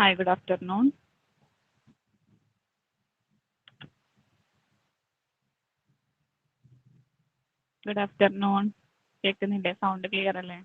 Hi, good afternoon. Good afternoon. കേൾക്കുന്നില്ലേ? Sound clear അല്ലേ?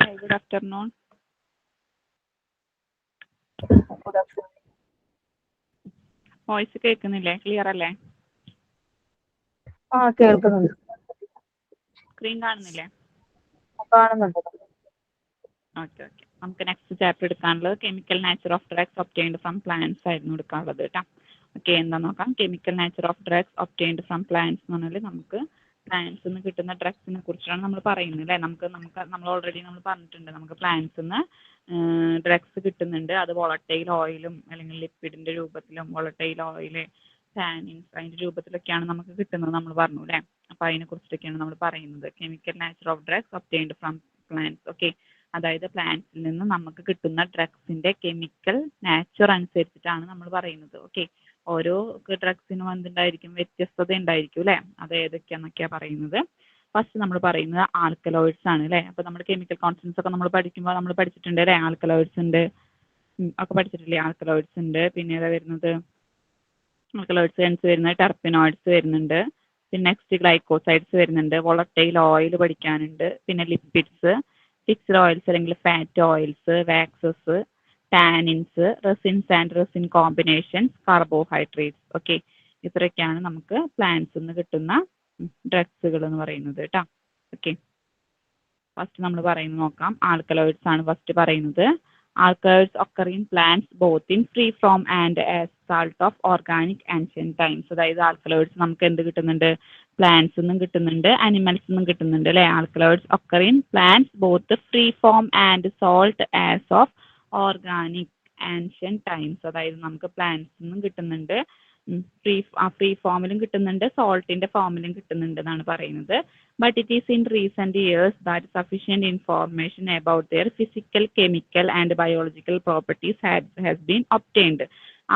Hi, good afternoon. Voice കേൾക്കുന്നില്ലേ? Clear അല്ലേ? കേൾക്കുന്നുണ്ട്. സ്ക്രീൻ കാണുന്നില്ലേ? കാണുന്നുണ്ട്. ഓക്കെ. നമുക്ക് നെക്സ്റ്റ് ചാപ്റ്റർ എടുക്കാനുള്ളത് chemical nature of drugs obtained from plants ആയിരുന്നു എടുക്കാനുള്ളത് കേട്ടോ. ഓക്കെ, എന്താ നോക്കാം. Chemical nature of drugs obtained from plants എന്ന് പറഞ്ഞാൽ നമുക്ക് പ്ലാന്റ്സിൽ നിന്ന് കിട്ടുന്ന ഡ്രഗ്സിനെ കുറിച്ചാണ് നമ്മൾ പറയുന്നത് അല്ലേ. നമ്മൾ ഓൾറെഡി നമ്മൾ പറഞ്ഞിട്ടുണ്ട്, നമുക്ക് പ്ലാന്റ്സിൽ നിന്ന് ഡ്രഗ്സ് കിട്ടുന്നുണ്ട്. അത് വോളട്ടൈൽ ഓയിലും അല്ലെങ്കിൽ ലിപ്പിഡിന്റെ രൂപത്തിലും വോളട്ടൈൽ ഓയിൽ ടാനിൻസ് അതിന്റെ രൂപത്തിലൊക്കെയാണ് നമുക്ക് കിട്ടുന്നത് നമ്മൾ പറഞ്ഞു അല്ലേ. അപ്പോൾ അതിനെ കുറിച്ചിട്ടൊക്കെയാണ് നമ്മൾ പറയുന്നത്. Chemical nature of drugs obtained from plants. Okay, അതായത് പ്ലാന്റ്സിൽ നിന്ന് നമുക്ക് കിട്ടുന്ന ഡ്രഗ്സിന്റെ കെമിക്കൽ നേച്ചർ അനുസരിച്ചിട്ടാണ് നമ്മൾ പറയുന്നത്. ഓക്കെ, ഓരോ ഡ്രഗ്സിനും എന്തുണ്ടായിരിക്കും? വ്യത്യസ്തത ഉണ്ടായിരിക്കും അല്ലേ. അത് ഏതൊക്കെയാന്നൊക്കെയാ പറയുന്നത്. ഫസ്റ്റ് നമ്മൾ പറയുന്നത് ആൽക്കലോയിഡ്സ് ആണ് അല്ലേ. അപ്പോൾ നമ്മൾ കെമിക്കൽ കോൺസ്റ്റൻസ് ഒക്കെ നമ്മൾ പഠിക്കുമ്പോൾ നമ്മൾ പഠിച്ചിട്ടുണ്ട് അല്ലേ. ആൽക്കലോയിഡ്സ് ഉണ്ട് ഒക്കെ പഠിച്ചിട്ടില്ലേ. ആൽക്കലോയിഡ്സ് ഉണ്ട്, പിന്നെ ഏതാ വരുന്നത്? ആൽക്കലോയിഡ്സ് വരുന്നത് ടെർപ്പിനോയിഡ്സ് വരുന്നുണ്ട്, പിന്നെ നെക്സ്റ്റ് ഗ്ലൈക്കോസൈഡ്സ് വരുന്നുണ്ട്, വോളട്ടൈൽ ഓയിൽ പഠിക്കാനുണ്ട്, പിന്നെ ലിപ്പിഡ്സ്, ഫിക്സ്ഡ് ഓയിൽസ് അല്ലെങ്കിൽ fat oils, waxes, tannins, resins and resin combinations, carbohydrates. Okay, ഇത്രയൊക്കെയാണ് നമുക്ക് പ്ലാന്റ്സിൽ നിന്ന് കിട്ടുന്ന ഡ്രഗ്സുകൾ എന്ന് പറയുന്നത് കേട്ടോ. ഓക്കെ, ഫസ്റ്റ് നമ്മൾ പറയുന്നത് നോക്കാം. ആൽക്കലോയിഡ്സ് ആണ് ഫസ്റ്റ് പറയുന്നത്. Alkaloids occur in plants both in free form and as salt of organic ancient times. അതായത് ആൽക്കലോയിഡ്സ് നമുക്ക് എന്ത് കിട്ടുന്നുണ്ട്? പ്ലാന്റ്സ് നിന്നും കിട്ടുന്നുണ്ട്, അനിമൽസ് നിന്നും കിട്ടുന്നുണ്ട് അല്ലേ. Alkaloids occur in plants both free form and salt as of organic ancient times. അതായത് നമുക്ക് പ്ലാന്റ്സ് നിന്നും കിട്ടുന്നുണ്ട്, ഫ്രീ ഫോമിലും കിട്ടുന്നുണ്ട്, സോൾട്ടിന്റെ ഫോമിലും കിട്ടുന്നുണ്ട് എന്നാണ് പറയുന്നത്. But it is in recent years that sufficient information about their physical, chemical and biological properties has been obtained.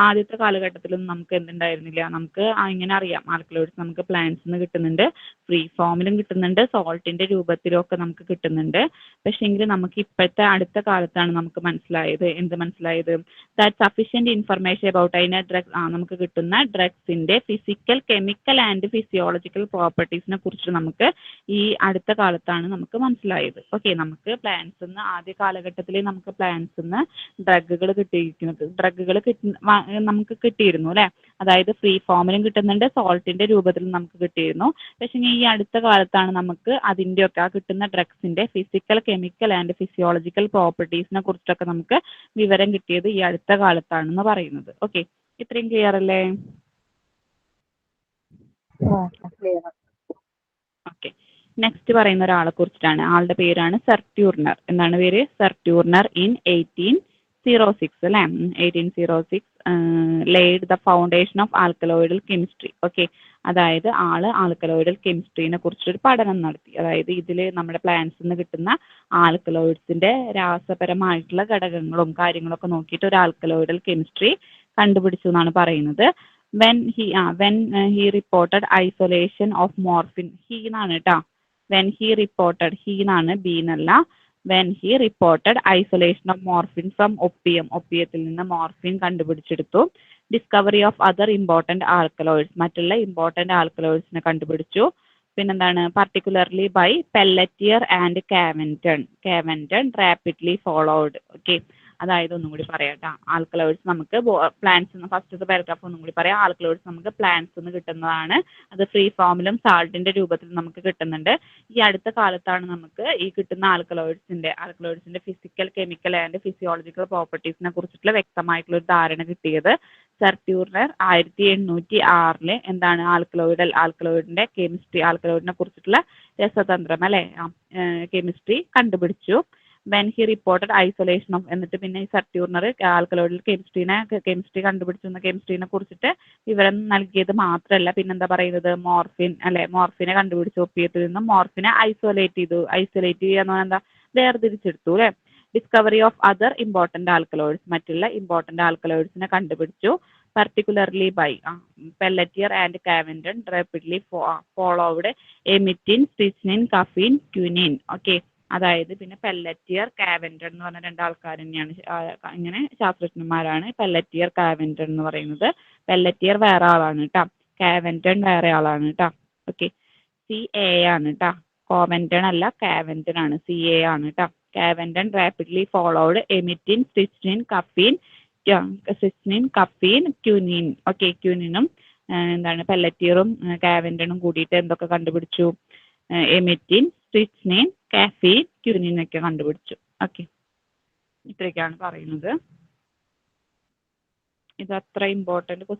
ആദ്യത്തെ കാലഘട്ടത്തിലൊന്നും നമുക്ക് എന്തുണ്ടായിരുന്നില്ല, നമുക്ക് ഇങ്ങനെ അറിയാം ആൽക്കലോയിഡ്സ് നമുക്ക് പ്ലാന്റ്സിൽ നിന്ന് കിട്ടുന്നുണ്ട്, ഫ്രീ ഫോമിലും കിട്ടുന്നുണ്ട്, സോൾട്ടിന്റെ രൂപത്തിലും ഒക്കെ നമുക്ക് കിട്ടുന്നുണ്ട്. പക്ഷേങ്കിൽ നമുക്ക് ഇപ്പോഴത്തെ അടുത്ത കാലത്താണ് നമുക്ക് മനസ്സിലായത്, എന്ത് മനസ്സിലായത്, ദാറ്റ് സഫീഷ്യന്റ് ഇൻഫർമേഷൻ അബൌട്ട് അതിനെ നമുക്ക് കിട്ടുന്ന ഡ്രഗ്സിന്റെ ഫിസിക്കൽ, കെമിക്കൽ ആൻഡ് ഫിസിയോളജിക്കൽ പ്രോപ്പർട്ടീസിനെ കുറിച്ച് നമുക്ക് ഈ അടുത്ത കാലത്താണ് നമുക്ക് മനസ്സിലായത്. ഓക്കെ, നമുക്ക് പ്ലാന്റ്സിൽ നിന്ന് ആദ്യ കാലഘട്ടത്തിൽ നമുക്ക് പ്ലാന്റ്സിൽ നിന്ന് ഡ്രഗുകൾ നമുക്ക് കിട്ടിയിരുന്നു അല്ലെ, അതായത് ഫ്രീ ഫോമിലും കിട്ടുന്നുണ്ട്, സോൾട്ടിന്റെ രൂപത്തിലും നമുക്ക് കിട്ടിയിരുന്നു. പക്ഷേ ഈ അടുത്ത കാലത്താണ് നമുക്ക് അതിൻ്റെയൊക്കെ ആ കിട്ടുന്ന ഡ്രഗ്സിന്റെ ഫിസിക്കൽ, കെമിക്കൽ ആൻഡ് ഫിസിയോളജിക്കൽ പ്രോപ്പർട്ടീസിനെ കുറിച്ചൊക്കെ നമുക്ക് വിവരം കിട്ടിയത് ഈ അടുത്ത കാലത്താണെന്ന് പറയുന്നത്. ഓക്കെ, ഇത്രയും ക്ലിയർ അല്ലേ? ക്ലിയർ. ഓക്കെ, നെക്സ്റ്റ് പറയുന്ന ഒരാളെ കുറിച്ചിട്ടാണ്. ആളുടെ പേരാണ് സർ ട്യൂർണർ. എന്താണ് പേര്? സർ ട്യൂർണർ ഇൻ 1806 അല്ലെ, 1806 laid the foundation of alkaloidal chemistry. Okay, അതായത് ആള് ആൽക്കലോയിഡൽ കെമിസ്ട്രീനെ കുറിച്ചൊരു പഠനം നടത്തി. അതായത് ഇതിൽ നമ്മുടെ പ്ലാന്റ്സിൽ നിന്ന് കിട്ടുന്ന ആൽക്കലോയിഡ്സിന്റെ രാസപരമായിട്ടുള്ള ഘടകങ്ങളും കാര്യങ്ങളൊക്കെ നോക്കിയിട്ട് ഒരു ആൽക്കലോയിഡൽ കെമിസ്ട്രി കണ്ടുപിടിച്ചു എന്നാണ് പറയുന്നത്. When he reported isolation of morphine. He എന്നാണ് കേട്ടോ, വെൻ ഹി റിപ്പോർട്ടഡ്, ഹി എന്നാണ്, ബി എന്നല്ല. When he reported isolation of morphine from opium, ഒപ്പിയത്തിൽ നിന്ന് മോർഫിൻ കണ്ടുപിടിച്ചെടുത്തു. Discovery of other important alkaloids, മറ്റുള്ള ഇമ്പോർട്ടൻറ്റ് ആൽക്കലോയിഡ്സിനെ കണ്ടുപിടിച്ചു. പിന്നെന്താണ്, particularly by Pelletier and Caventou rapidly followed. Okay, അതായത് ഒന്നും കൂടി പറയാം കേട്ടോ, ആൽക്കലോയിഡ്സ് നമുക്ക് പ്ലാന്റ്സ്, ഫസ്റ്റത്തെ പാരഗ്രാഫ് ഒന്നും കൂടി പറയാം. ആൽക്കലോയിഡ്സ് നമുക്ക് പ്ലാന്റ്സ് നിന്ന് കിട്ടുന്നതാണ്, അത് ഫ്രീ ഫോമിലും സാൾട്ടിന്റെ രൂപത്തിലും നമുക്ക് കിട്ടുന്നുണ്ട്. ഈ അടുത്ത കാലത്താണ് നമുക്ക് ഈ കിട്ടുന്ന ആൽക്കലോയിഡ്സിന്റെ ഫിസിക്കൽ, കെമിക്കൽ ആൻഡ് ഫിസിയോളജിക്കൽ പ്രോപ്പർട്ടീസിനെ കുറിച്ചിട്ടുള്ള വ്യക്തമായിട്ടുള്ള ഒരു ധാരണ കിട്ടിയത്. സർ ട്യൂർണർ 1806 എന്താണ് ആൽക്കലോയിഡിന്റെ കെമിസ്ട്രി, ആൽക്കലോയിഡിനെ കുറിച്ചിട്ടുള്ള രസതന്ത്രം അല്ലെ, കെമിസ്ട്രി കണ്ടുപിടിച്ചു. When he reported isolation of, എന്നിട്ട് പിന്നെ ഈ സർ ട്യൂർണർ ആൽക്കലോയിഡൽ കെമിസ്ട്രി കണ്ടുപിടിച്ചിരുന്ന കെമിസ്ട്രീനെ കുറിച്ചിട്ട് വിവരം നൽകിയത് മാത്രമല്ല, പിന്നെന്താ പറയുന്നത്, മോർഫിനെ കണ്ടുപിടിച്ചു. ഒപ്പിയത്തിൽ നിന്നും മോർഫിനെ ഐസൊലേറ്റ് ചെയ്യുക എന്ന് പറഞ്ഞാൽ എന്താ, വേർതിരിച്ചെടുത്തു അല്ലെ. Discovery of other important alkaloids, മറ്റുള്ള ഇമ്പോർട്ടൻറ്റ് ആൽക്കലോയിഡ്സിനെ കണ്ടുപിടിച്ചു. Particularly by Pelletier and Caventou rapidly followed emetine, strychnine, caffeine, quinine. Okay, അതായത് പിന്നെ പെല്ലറ്റിയർ, കാവൻറ്റൺ എന്ന് പറഞ്ഞ രണ്ടാൾക്കാർ തന്നെയാണ്, ഇങ്ങനെ ശാസ്ത്രജ്ഞന്മാരാണ്. പെല്ലറ്റിയർ, കാവൻറ്റൺ എന്ന് പറയുന്നത്. പെല്ലറ്റിയർ വേറെ ആളാണ് കേട്ടോ, കാവൻറ്റൺ വേറെ ആളാണ് കേട്ടോ. ഓക്കെ, CA ആണ് കേട്ടോ, കോവൻറ്റൺ അല്ല, കാവൻറ്റൺ ആണ്, CA ആണ് കേട്ടോ. കാവൻറ്റൺ rapidly followed emetine, strychnine, caffeine, ക്യൂനിൻ. Okay, ക്യൂനിനും എന്താണ് പെല്ലറ്റിയറും കാവൻറ്റണും കൂടിയിട്ട് എന്തൊക്കെ കണ്ടുപിടിച്ചു, എമിറ്റിൻ, സ്ട്രിച്നിൻ, കാഫീൻ, ക്യൂനിൻ ഒക്കെ കണ്ടുപിടിച്ചു. ഓക്കെ, ഇത്രയൊക്കെയാണ് പറയുന്നത്. ഇത് അത്ര ഇമ്പോർട്ടൻറ്റ്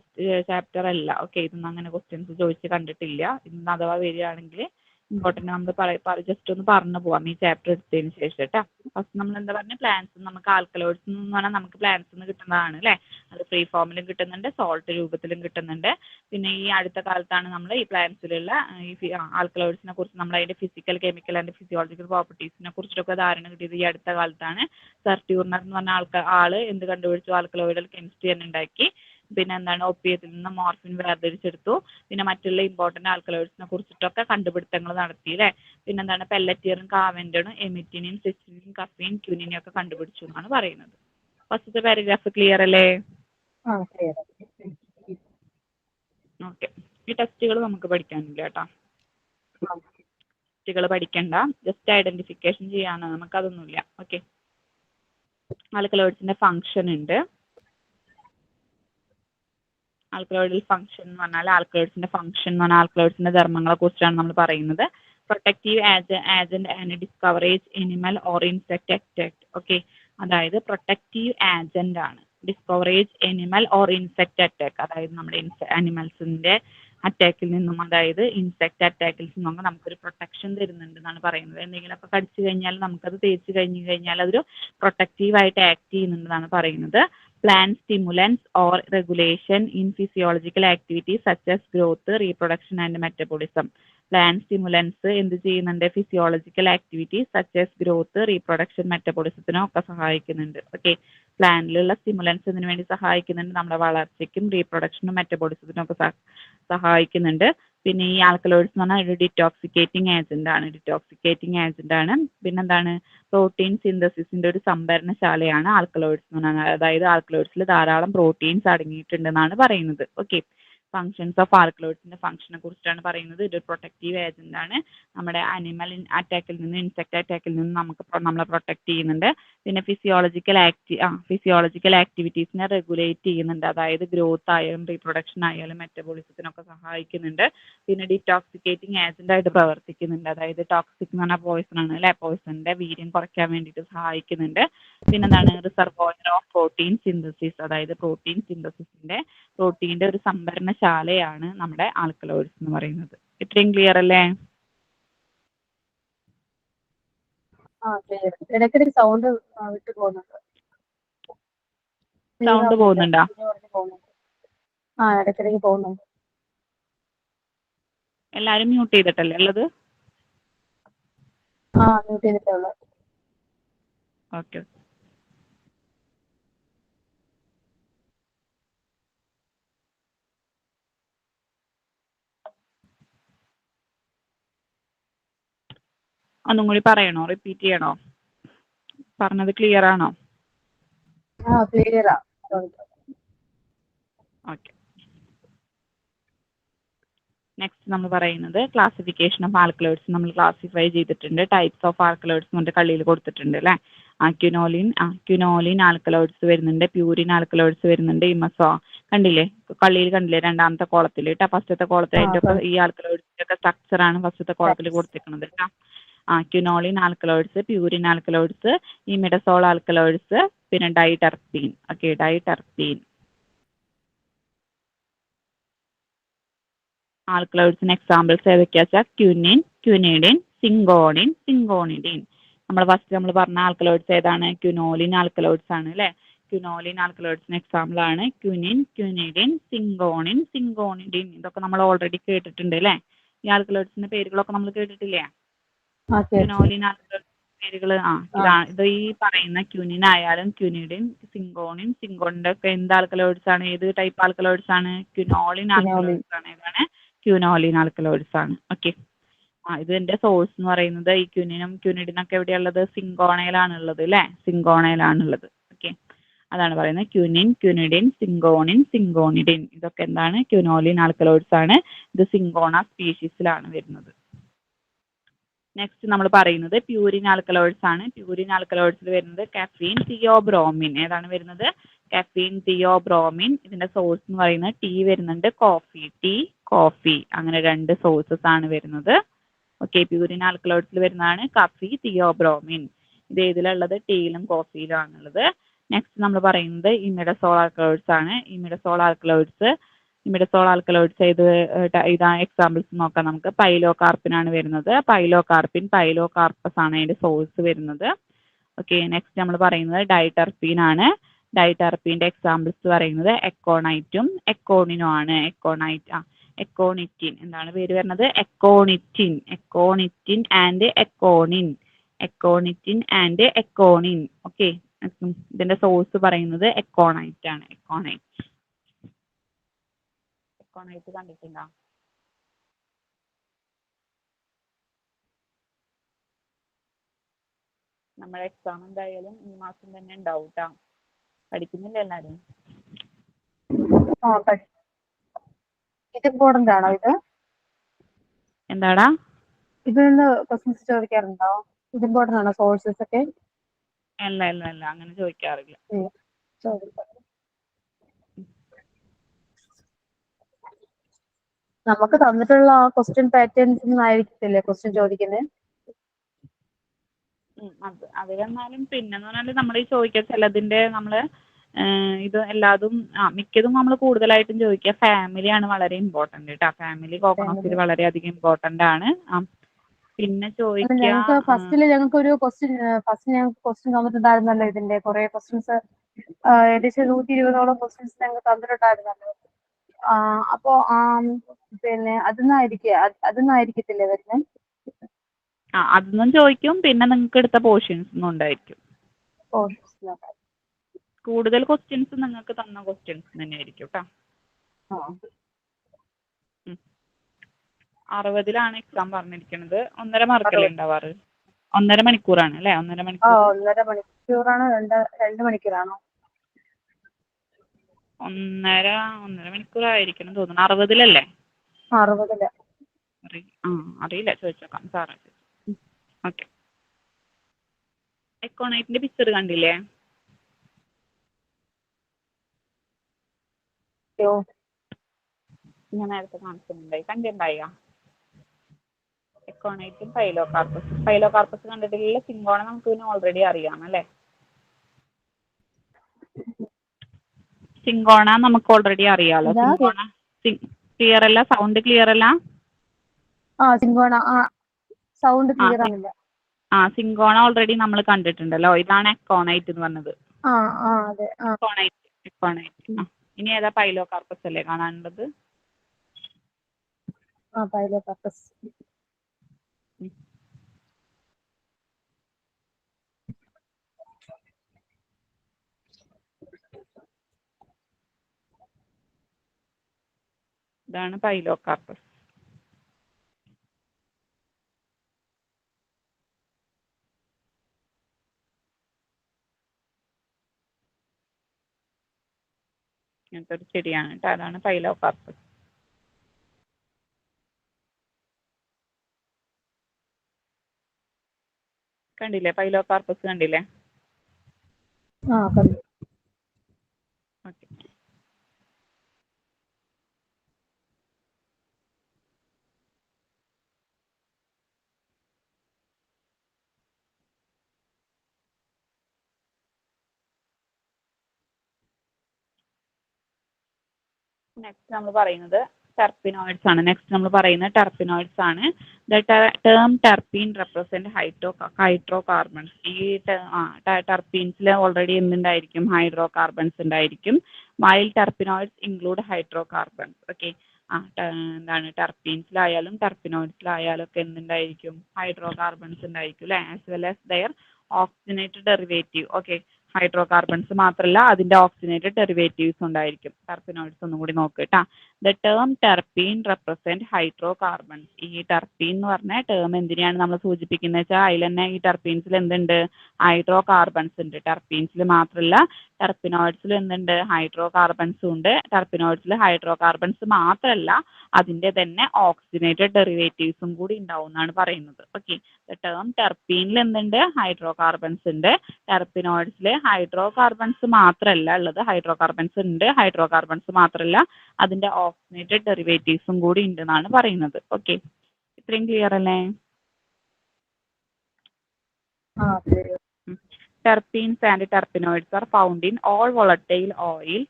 ചാപ്റ്റർ അല്ല. ഓക്കെ, ഇതൊന്നും അങ്ങനെ ക്വസ്റ്റ്യൻസ് ചോദിച്ച് കണ്ടിട്ടില്ല. ഇന്ന് അഥവാ വരികയാണെങ്കിൽ ഇമ്പോർട്ടൻറ്റ് നമ്മൾ ജസ്റ്റ് ഒന്ന് പറഞ്ഞു പോവാം ഈ ചാപ്റ്റർ എടുത്തതിന് ശേഷം കേട്ടോ. ഫസ്റ്റ് നമ്മൾ എന്താ പറഞ്ഞ, പ്ലാന്റ്സ്, നമുക്ക് ആൽക്കലോയിഡ്സ് എന്ന് പറഞ്ഞാൽ നമുക്ക് പ്ലാന്റ്സിൽ നിന്ന് കിട്ടുന്നതാണ് അല്ലേ. അത് ഫ്രീ ഫോമിലും കിട്ടുന്നുണ്ട്, സോൾട്ട് രൂപത്തിലും കിട്ടുന്നുണ്ട്. പിന്നെ ഈ അടുത്ത കാലത്താണ് നമ്മൾ ഈ പ്ലാന്റ്സിലുള്ള ഈ ആൽക്കലോയിഡ്സിനെ കുറിച്ച് നമ്മൾ അതിന്റെ ഫിസിക്കൽ, കെമിക്കൽ ആൻഡ് ഫിസിയോളജിക്കൽ പ്രോപ്പർട്ടീസിനെ കുറിച്ചൊക്കെ ധാരണ കിട്ടിയത് ഈ അടുത്ത കാലത്താണ്. സർ ട്യൂർണർ എന്ന് പറഞ്ഞ ആള് എന്ത് കണ്ടുപിടിച്ചു, ആൽക്കലോയിഡൽ കെമിസ്ട്രി തന്നെ ഉണ്ടാക്കി. പിന്നെ എന്താണ്, ഒപ്പിയത്തിൽ നിന്ന് മോർഫിൻ വേർതിരിച്ചെടുത്തു. പിന്നെ മറ്റുള്ള ഇമ്പോർട്ടൻറ്റ് ആൽക്കലോയിഡ്സിനെ കുറിച്ചിട്ടൊക്കെ കണ്ടുപിടുത്തങ്ങൾ നടത്തി അല്ലേ. പിന്നെന്താണ്, പെല്ലറ്റിയറും കാവൻറ്റണും എമിറ്റിനും, സ്ട്രിച്നിനും, കഫീൻ, ക്യൂനിനും ഒക്കെ കണ്ടുപിടിച്ചു എന്നാണ് പറയുന്നത്. ഫസ്റ്റത്തെ പാരഗ്രാഫ് ക്ലിയർ അല്ലേ? ക്ലിയർ. ഓക്കെ, ഈ ടെസ്റ്റുകൾ നമുക്ക് പഠിക്കാനില്ല കേട്ടോ, ടെസ്റ്റുകൾ പഠിക്കണ്ട, ജസ്റ്റ് ഐഡന്റിഫിക്കേഷൻ ചെയ്യാനാണ്, നമുക്കതൊന്നുമില്ല. ഓക്കെ, ആൽക്കലോയിഡ്സിന്റെ ഫംഗ്ഷൻ ഉണ്ട്. ആൽക്കലോയിഡൽ ഫംഗ്ഷൻ എന്ന് പറഞ്ഞാൽ ആൽക്കലോയിഡ്സിന്റെ ധർമ്മങ്ങളെ കുറിച്ചാണ് നമ്മൾ പറയുന്നത്. Protective agent and discourage animal or insect attack. Okay, അതായത് പ്രൊട്ടക്റ്റീവ് ഏജന്റ് ആണ്. Discourage animal or insect attack, അതായത് നമ്മുടെ അനിമൽസിന്റെ അറ്റാക്കിൽ നിന്നും, അതായത് ഇൻസെക്ട് അറ്റാക്കിൽ നിന്നും നമുക്കൊരു പ്രൊട്ടക്ഷൻ തരുന്നുണ്ട് എന്നാണ് പറയുന്നത്. എന്തെങ്കിലുമൊക്കെ കടിച്ചു കഴിഞ്ഞാൽ നമുക്കത് തേച്ച് കഴിഞ്ഞാൽ അതൊരു പ്രൊട്ടക്റ്റീവായിട്ട് ആക്ട് ചെയ്യുന്നുണ്ടെന്നാണ് പറയുന്നത്. plant stimulants or regulation in physiological activities such as growth, reproduction and metabolism. Plant stimulants എന്ത് ചെയ്യുന്നുണ്ട്? Physiological activities such as growth, reproduction, മെറ്റബോളിസത്തിനും ഒക്കെ സഹായിക്കുന്നുണ്ട്. ഓക്കെ, പ്ലാന്റിലുള്ള സ്റ്റിമുലൻസ് ഇതിനു വേണ്ടി സഹായിക്കുന്നുണ്ട്. നമ്മുടെ വളർച്ചയ്ക്കും റീപ്രൊഡക്ഷനും മെറ്റബോളിസത്തിനും ഒക്കെ സഹായിക്കുന്നുണ്ട്. പിന്നെ ഈ ആൽക്കലോയിഡ്സ് എന്ന് പറഞ്ഞാൽ ഒരു ഡിറ്റോക്സിക്കേറ്റിംഗ് ഏജന്റ് ആണ്. പിന്നെന്താണ്? പ്രോട്ടീൻ സിന്തസിസിന്റെ ഒരു സംഭരണശാലയാണ് ആൽക്കലോയിഡ്സ് എന്ന് പറഞ്ഞാൽ. അതായത് ആൽക്കലോയിഡ്സിൽ ധാരാളം പ്രോട്ടീൻസ് അടങ്ങിയിട്ടുണ്ടെന്നാണ് പറയുന്നത്. ഓക്കെ, ഫങ്ഷൻസ് ഓഫ് ആൽക്കലോയിഡ്സിന്റെ ഫംഗ്ഷനെ കുറിച്ചാണ് പറയുന്നത്. ഇതൊരു പ്രൊട്ടക്റ്റീവ് ഏജന്റ് ആണ്. നമ്മുടെ അനിമൽ അറ്റാക്കിൽ നിന്ന്, ഇൻസെക്ട് അറ്റാക്കിൽ നിന്ന് നമ്മളെ പ്രൊട്ടക്ട് ചെയ്യുന്നുണ്ട്. പിന്നെ ഫിസിയോളജിക്കൽ ആക്ടിവിറ്റീസിനെ റെഗുലേറ്റ് ചെയ്യുന്നുണ്ട്. അതായത് ഗ്രോത്ത് ആയാലും റീപ്രൊഡക്ഷൻ ആയാലും മെറ്റബോളിസത്തിനൊക്കെ സഹായിക്കുന്നുണ്ട്. പിന്നെ ഡിറ്റോക്സിക്കേറ്റിംഗ് ഏജന്റ് ആയിട്ട് പ്രവർത്തിക്കുന്നുണ്ട്. അതായത് ടോക്സിക് എന്ന് പറഞ്ഞാൽ പോയിസൺ ആണ് അല്ലെ, പോയിസണിന്റെ വീര്യം കുറയ്ക്കാൻ വേണ്ടിയിട്ട് സഹായിക്കുന്നുണ്ട്. പിന്നെന്താണ്? റിസർവോയർ ഓഫ് പ്രോട്ടീൻ സിന്തസിസ്, അതായത് പ്രോട്ടീന്റെ ഒരു സംഭരണശാലയാണ് നമ്മുടെ ആൽക്കലോയിഡ്സ് എന്ന് പറയുന്നത്. ഇത്രയും ക്ലിയർ അല്ലേ? ഇടയ്ക്കിടയ്ക്ക് സൗണ്ട് വിട്ടു പോകുന്നുണ്ട്. സൗണ്ട് പോകുന്നുണ്ടോ? ഇടയ്ക്കിടയ്ക്ക് പോകുന്നുണ്ട്. എല്ലാരും മ്യൂട്ട് ചെയ്തിട്ടല്ലേ ഉള്ളത്? മ്യൂട്ട് ചെയ്തിട്ടുള്ളത്. ഓക്കെ, ഒന്നും കൂടി പറയണോ? റിപ്പീറ്റ് ചെയ്യണോ? പറഞ്ഞത് ക്ലിയർ ആണോ? ക്ലിയറാ. ഓക്കെ, നെക്സ്റ്റ് നമ്മൾ പറയുന്നത് ക്ലാസിഫിക്കേഷൻ ഓഫ് ആൽക്കലോയിഡ്സ്. നമ്മൾ ക്ലാസിഫൈ ചെയ്തിട്ടുണ്ട്. ടൈപ്സ് ഓഫ് ആൽക്കലോയിഡ്സ് എന്നിട്ട് കള്ളിയിൽ കൊടുത്തിട്ടുണ്ട് അല്ലേ. ക്യുനോലിൻ ആൽക്കലോയിഡ്സ് വരുന്നുണ്ട്, പ്യൂരിൻ ആൽക്കലോയിഡ്സ് വരുന്നുണ്ട്, കണ്ടില്ലേ കള്ളിയിൽ കണ്ടില്ലേ രണ്ടാമത്തെ കോളത്തിൽ കേട്ടോ. ഫസ്റ്റത്തെ കോളത്തിൽ അതിൻ്റെ ഒക്കെ ഈ ആൽക്കലോയിഡ്സിന്റെ ഒക്കെ സ്ട്രക്ചർ ആണ് ഫസ്റ്റത്തെ കോളത്തിൽ കൊടുത്തിരിക്കുന്നത് കേട്ടോ. Quinoline alkaloids, purine alkaloids, imidazole alkaloids, പിന്നെ ഡൈടെർപീൻ. ഓക്കെ, ഡൈടെർപീൻ ആൽക്കലോയിഡ്സിന് എക്സാമ്പിൾസ് ഏതൊക്കെയാ വെച്ചാൽ ക്യുനിൻ, ക്യുനിഡിൻ, സിങ്കോണിഡിൻ. നമ്മൾ പറഞ്ഞ ആൽക്കലോയിഡ്സ് ഏതാണ്? ക്യുനോലിൻ ആൽക്കലോയിഡ്സ് ആണ് അല്ലേ. ക്യുനോലിൻ ആൽക്കലോയിഡ്സിന് എക്സാമ്പിൾ ആണ് ക്യുനിൻ, ക്യുനിഡിൻ, സിങ്കോണിഡിൻ. ഇതൊക്കെ നമ്മൾ ഓൾറെഡി കേട്ടിട്ടുണ്ട് അല്ലേ. ഈ ആൽക്കലോയിഡ്സിന്റെ പേരുകളൊക്കെ നമ്മൾ കേട്ടിട്ടില്ലേ? ക്യുനോലിൻ ആൽക്കലോയിഡ്സ് പേരുകൾ ഇത് ഈ പറയുന്ന ക്യുനിൻ ആയാലും ക്യുനിഡിൻ, സിങ്കോണിന്റെ ഒക്കെ എന്ത് ആൽക്കലോയിഡ്സ് ആണ്? ഏത് ടൈപ്പ് ആൽക്കലോയിഡ്സ് ആണ്? ക്യുനോലിൻ ആൽക്കലോയിഡ്സ് ആണ്. ഏതാണ്? ക്യുനോലിൻ ആൽക്കലോയിഡ്സ് ആണ്. ഓക്കെ, ഇതിന്റെ സോഴ്സ് എന്ന് പറയുന്നത് ഈ ക്യുനിനും ക്യുനിഡിനൊക്കെ എവിടെയുള്ളത്? സിങ്കോണയിലാണുള്ളത് അല്ലേ. സിങ്കോണയിലാണുള്ളത്. ഓക്കെ, അതാണ് പറയുന്നത് ക്യുനിൻ, ക്യുനിഡിൻ, സിങ്കോണിഡിൻ. ഇതൊക്കെ എന്താണ്? ക്യുനോലിൻ ആൽക്കലോയിഡ്സ് ആണ്. ഇത് സിങ്കോണ സ്പീഷീസിലാണ് വരുന്നത്. നെക്സ്റ്റ് നമ്മൾ പറയുന്നത് പ്യൂരിൻ ആൽക്കലോയിഡ്സ് ആണ്. പ്യൂരിൻ ആൽക്കലോയിഡ്സിൽ വരുന്നത് കഫീൻ, തിയോബ്രോമിൻ. ഏതാണ് വരുന്നത്? Caffeine, theobromine. ഇതിന്റെ സോഴ്സ് എന്ന് പറയുന്നത് ടീ വരുന്നുണ്ട്, കോഫി. അങ്ങനെ രണ്ട് സോഴ്സസ് ആണ് വരുന്നത്. ഓക്കെ, പ്യൂരിൻ ആൽക്കലോയിഡ്സിൽ വരുന്നതാണ് കഫി, തിയോബ്രോമിൻ. ഇത് ഏതിലുള്ളത്? ടീയിലും കോഫിയിലും ആണുള്ളത്. നെക്സ്റ്റ് നമ്മൾ പറയുന്നത് ഇമിഡസോൾ ആൽക്കലോയിഡ്സ് ആണ്. ഇമിഡസോൾ ആൽക്കലോയിഡ്സ് ഇതാ എക്സാമ്പിൾസ് നോക്കാം നമുക്ക്. പൈലോകാർപ്പിൻ ആണ് വരുന്നത്. പൈലോകാർപ്പസ് ആണ് അതിന്റെ സോഴ്സ് വരുന്നത്. ഓക്കെ, നെക്സ്റ്റ് നമ്മൾ പറയുന്നത് ഡൈടെർപീൻ ആണ്. ഡൈടെർപീന്റെ എക്സാമ്പിൾസ് പറയുന്നത് എക്കോണൈറ്റും എക്കോണിനും ആണ്. എക്കോണിറ്റിൻ എന്താണ് പേര് വരുന്നത്? എക്കോണിറ്റിൻ ആൻഡ് എക്കോണിൻ. ഓക്കെ, ഇതിന്റെ സോഴ്സ് പറയുന്നത് എക്കോണൈറ്റ് ആണ്. എക്കോണൈറ്റ് കണ്ടിട്ടുണ്ടോ? നമ്മുടെ എക്സാം എന്തായാലും ഈ മാസം തന്നെ ഉണ്ടാവും കേട്ടോ. പഠിക്കുന്നില്ല എല്ലാരും? ഇത് ഇമ്പോർട്ടന്റ് ആണോ? എന്താടാ? ഇതിൽ നിന്ന് ക്വസ്റ്റ്യൻസ് ചോദിക്കാറുണ്ടോ? ഇത് ഇമ്പോർട്ടന്റ് ആണോ സോഴ്സസ് ഒക്കെ? അല്ല അങ്ങനെ ചോദിക്കാറില്ല. നമുക്ക് തന്നിട്ടുള്ള ക്വസ്റ്റ്യൻ പാറ്റേൺസ് ആയിരിക്കത്തില്ലേ ക്വസ്റ്റ്യൻ ചോദിക്കുന്നത്? അത് വന്നാലും പിന്നെന്ന് പറഞ്ഞാൽ നമ്മൾ ഈ ചോദിക്കുക ചിലതിന്റെ നമ്മള് ഇത് എല്ലാതും മിക്കതും നമ്മൾ കൂടുതലായിട്ടും ചോദിക്കുക ഫാമിലിയാണ് വളരെ ഇമ്പോർട്ടന്റ് കേട്ടോ. ഫാമിലി കോഗ്നോസിൽ വളരെയധികം ഇമ്പോർട്ടന്റ് ആണ്. പിന്നെ ചോദിക്കുക ഫസ്റ്റ് ഞങ്ങൾക്ക് ഒരു ക്വസ്റ്റ്യൻ തന്നിട്ടുണ്ടായിരുന്നല്ലോ. ഇതിന്റെ കുറെ ക്വസ്റ്റ്യൻസ് ഏകദേശം 120ഓളം ക്വസ്റ്റ്യൻസ് ഞങ്ങൾക്ക് തന്നിട്ടുണ്ടായിരുന്നല്ലോ. അപ്പോ പിന്നെ അതൊന്നായിരിക്കത്തില്ലേ വരുന്നത്? അതൊന്നും ചോദിക്കും, പിന്നെ നിങ്ങൾക്ക് എടുത്ത പോർഷൻസ് ഉണ്ടായിരിക്കും. കൂടുതൽ ക്വസ്റ്റ്യൻസ് നിങ്ങൾക്ക് തന്ന ക്വസ്റ്റ്യൻസ് തന്നെ ആയിരിക്കും കേട്ടോ. 60ലാണ് എക്സാം പറഞ്ഞിരിക്കുന്നത്. 1.5 മാർക്കല്ലേ ഉണ്ടാവാറ്? 1.5 മണിക്കൂറാണ് അല്ലേ? 1.5 മണിക്കൂർ. 1.5 മണിക്കൂറാണ്. 2 മണിക്കൂറാണോ? 1.5 മണിക്കൂറായിരിക്കണം തോന്നുന്നു. 60ലല്ലേ? 60ല്. അറിയില്ല, ചോദിച്ചോക്കാം സാറേ. ഓക്കെ. എക്കോണൈറ്റിന്റെ പിക്ചർ കണ്ടില്ലേ? ഞാൻ നേരത്തെ കാണിച്ചിട്ടുണ്ടായി, കണ്ടിട്ടുണ്ടായോ? എക്കോണൈറ്റും പൈലോകാർപ്പസ് കണ്ടിട്ടില്ല. സിങ്കോണ നമുക്ക് പിന്നെ ഓൾറെഡി അറിയാം അല്ലേ? സിങ്കോണ നമുക്ക് ഓൾറെഡി അറിയാലോ. സിങ്കോണ ക്ലിയർ അല്ല, സൗണ്ട് ക്ലിയർ അല്ല. സിങ്കോണ സൗണ്ട് ക്ലിയർ ആണില്ല. സിങ്കോണ ഓൾറെഡി നമ്മൾ കണ്ടിട്ടുണ്ടല്ലോ. ഇതാണ് എക്കോണൈറ്റ് എന്ന് പറഞ്ഞത്. അതെ. എക്കോണൈറ്റ്. ഇനി ഏതാ? പൈലോകാർപ്പസ് അല്ലേ കാണാനുള്ളത്? പൈലോകാർപ്പസ്. ഇതാണ് പൈലോകാർപ്പസ്. ഇങ്ങനത്തെ ഒരു ചെടിയാണ് കേട്ടോ. അതാണ് പൈലോകാർപ്പസ്. കണ്ടില്ലേ? പൈലോകാർപ്പസ് കണ്ടില്ലേ? കണ്ടു. ഓക്കെ. നെക്സ്റ്റ് നമ്മൾ പറയുന്നത് terpenoids ആണ്. The term terpene represent hydrocarbons. ഈ terpenes ഓൾറെഡി എന്തുണ്ടായിരിക്കും? ഹൈഡ്രോകാർബൺസ് ഉണ്ടായിരിക്കും. while terpenoids include hydrocarbons. Okay. എന്താണ്? ടെർപീൻസിലായാലും ടെർപിനോയിഡ്സിലായാലും ഒക്കെ എന്തുണ്ടായിരിക്കും? ഹൈഡ്രോകാർബൺസ് ഉണ്ടായിരിക്കും അല്ലേ? As well as there oxygenated derivative. Okay. Hydrocarbons മാത്രമല്ല, അതിന്റെ ഓക്സിജനേറ്റഡ് ഡെറിവേറ്റീവ്സ് ഉണ്ടായിരിക്കും. ടെർപിനോയിഡ്സ് ഒന്നും കൂടി നോക്ക് കേട്ടാ. The term terpene represent hydrocarbons. ഈ ടെർപീൻ എന്ന് പറഞ്ഞ ടേം എന്തിനെയാണ് നമ്മൾ സൂചിപ്പിക്കുന്നത് വെച്ചാൽ അതിൽ തന്നെ ഈ ടെർപീൻസിൽ എന്തുണ്ട്? ഹൈഡ്രോകാർബൺസ് ഉണ്ട്. ടെർപീൻസിൽ മാത്രമല്ല, ടെർപിനോയിഡ്സിൽ എന്തുണ്ട്? ഹൈഡ്രോകാർബൺസും ഉണ്ട്. ടെർപിനോയിഡ്സിൽ ഹൈഡ്രോകാർബൺസ് മാത്രമല്ല, അതിന്റെ തന്നെ ഓക്സിജനേറ്റഡ് ഡെറിവേറ്റീവ്സും കൂടി ഉണ്ടാവും എന്നാണ് പറയുന്നത്. ഓക്കെ. ദ ടേം ടെർപീനിൽ എന്തുണ്ട്? ഹൈഡ്രോകാർബൺസ് ഉണ്ട്. ടെർപിനോയിഡ്സിൽ ഹൈഡ്രോകാർബൺസ് മാത്രമല്ല ഉള്ളത്, ഹൈഡ്രോകാർബൺസ് ഉണ്ട്. ഹൈഡ്രോകാർബൺസ് മാത്രമല്ല, അതിന്റെ ഓക്സിജനേറ്റഡ് ഡെറിവേറ്റീവ്സും കൂടി ഉണ്ടെന്നാണ് പറയുന്നത്. ഓക്കെ. ഇത്രയും ക്ലിയർ അല്ലേ? Terpenes and terpenoids are found in all volatile oil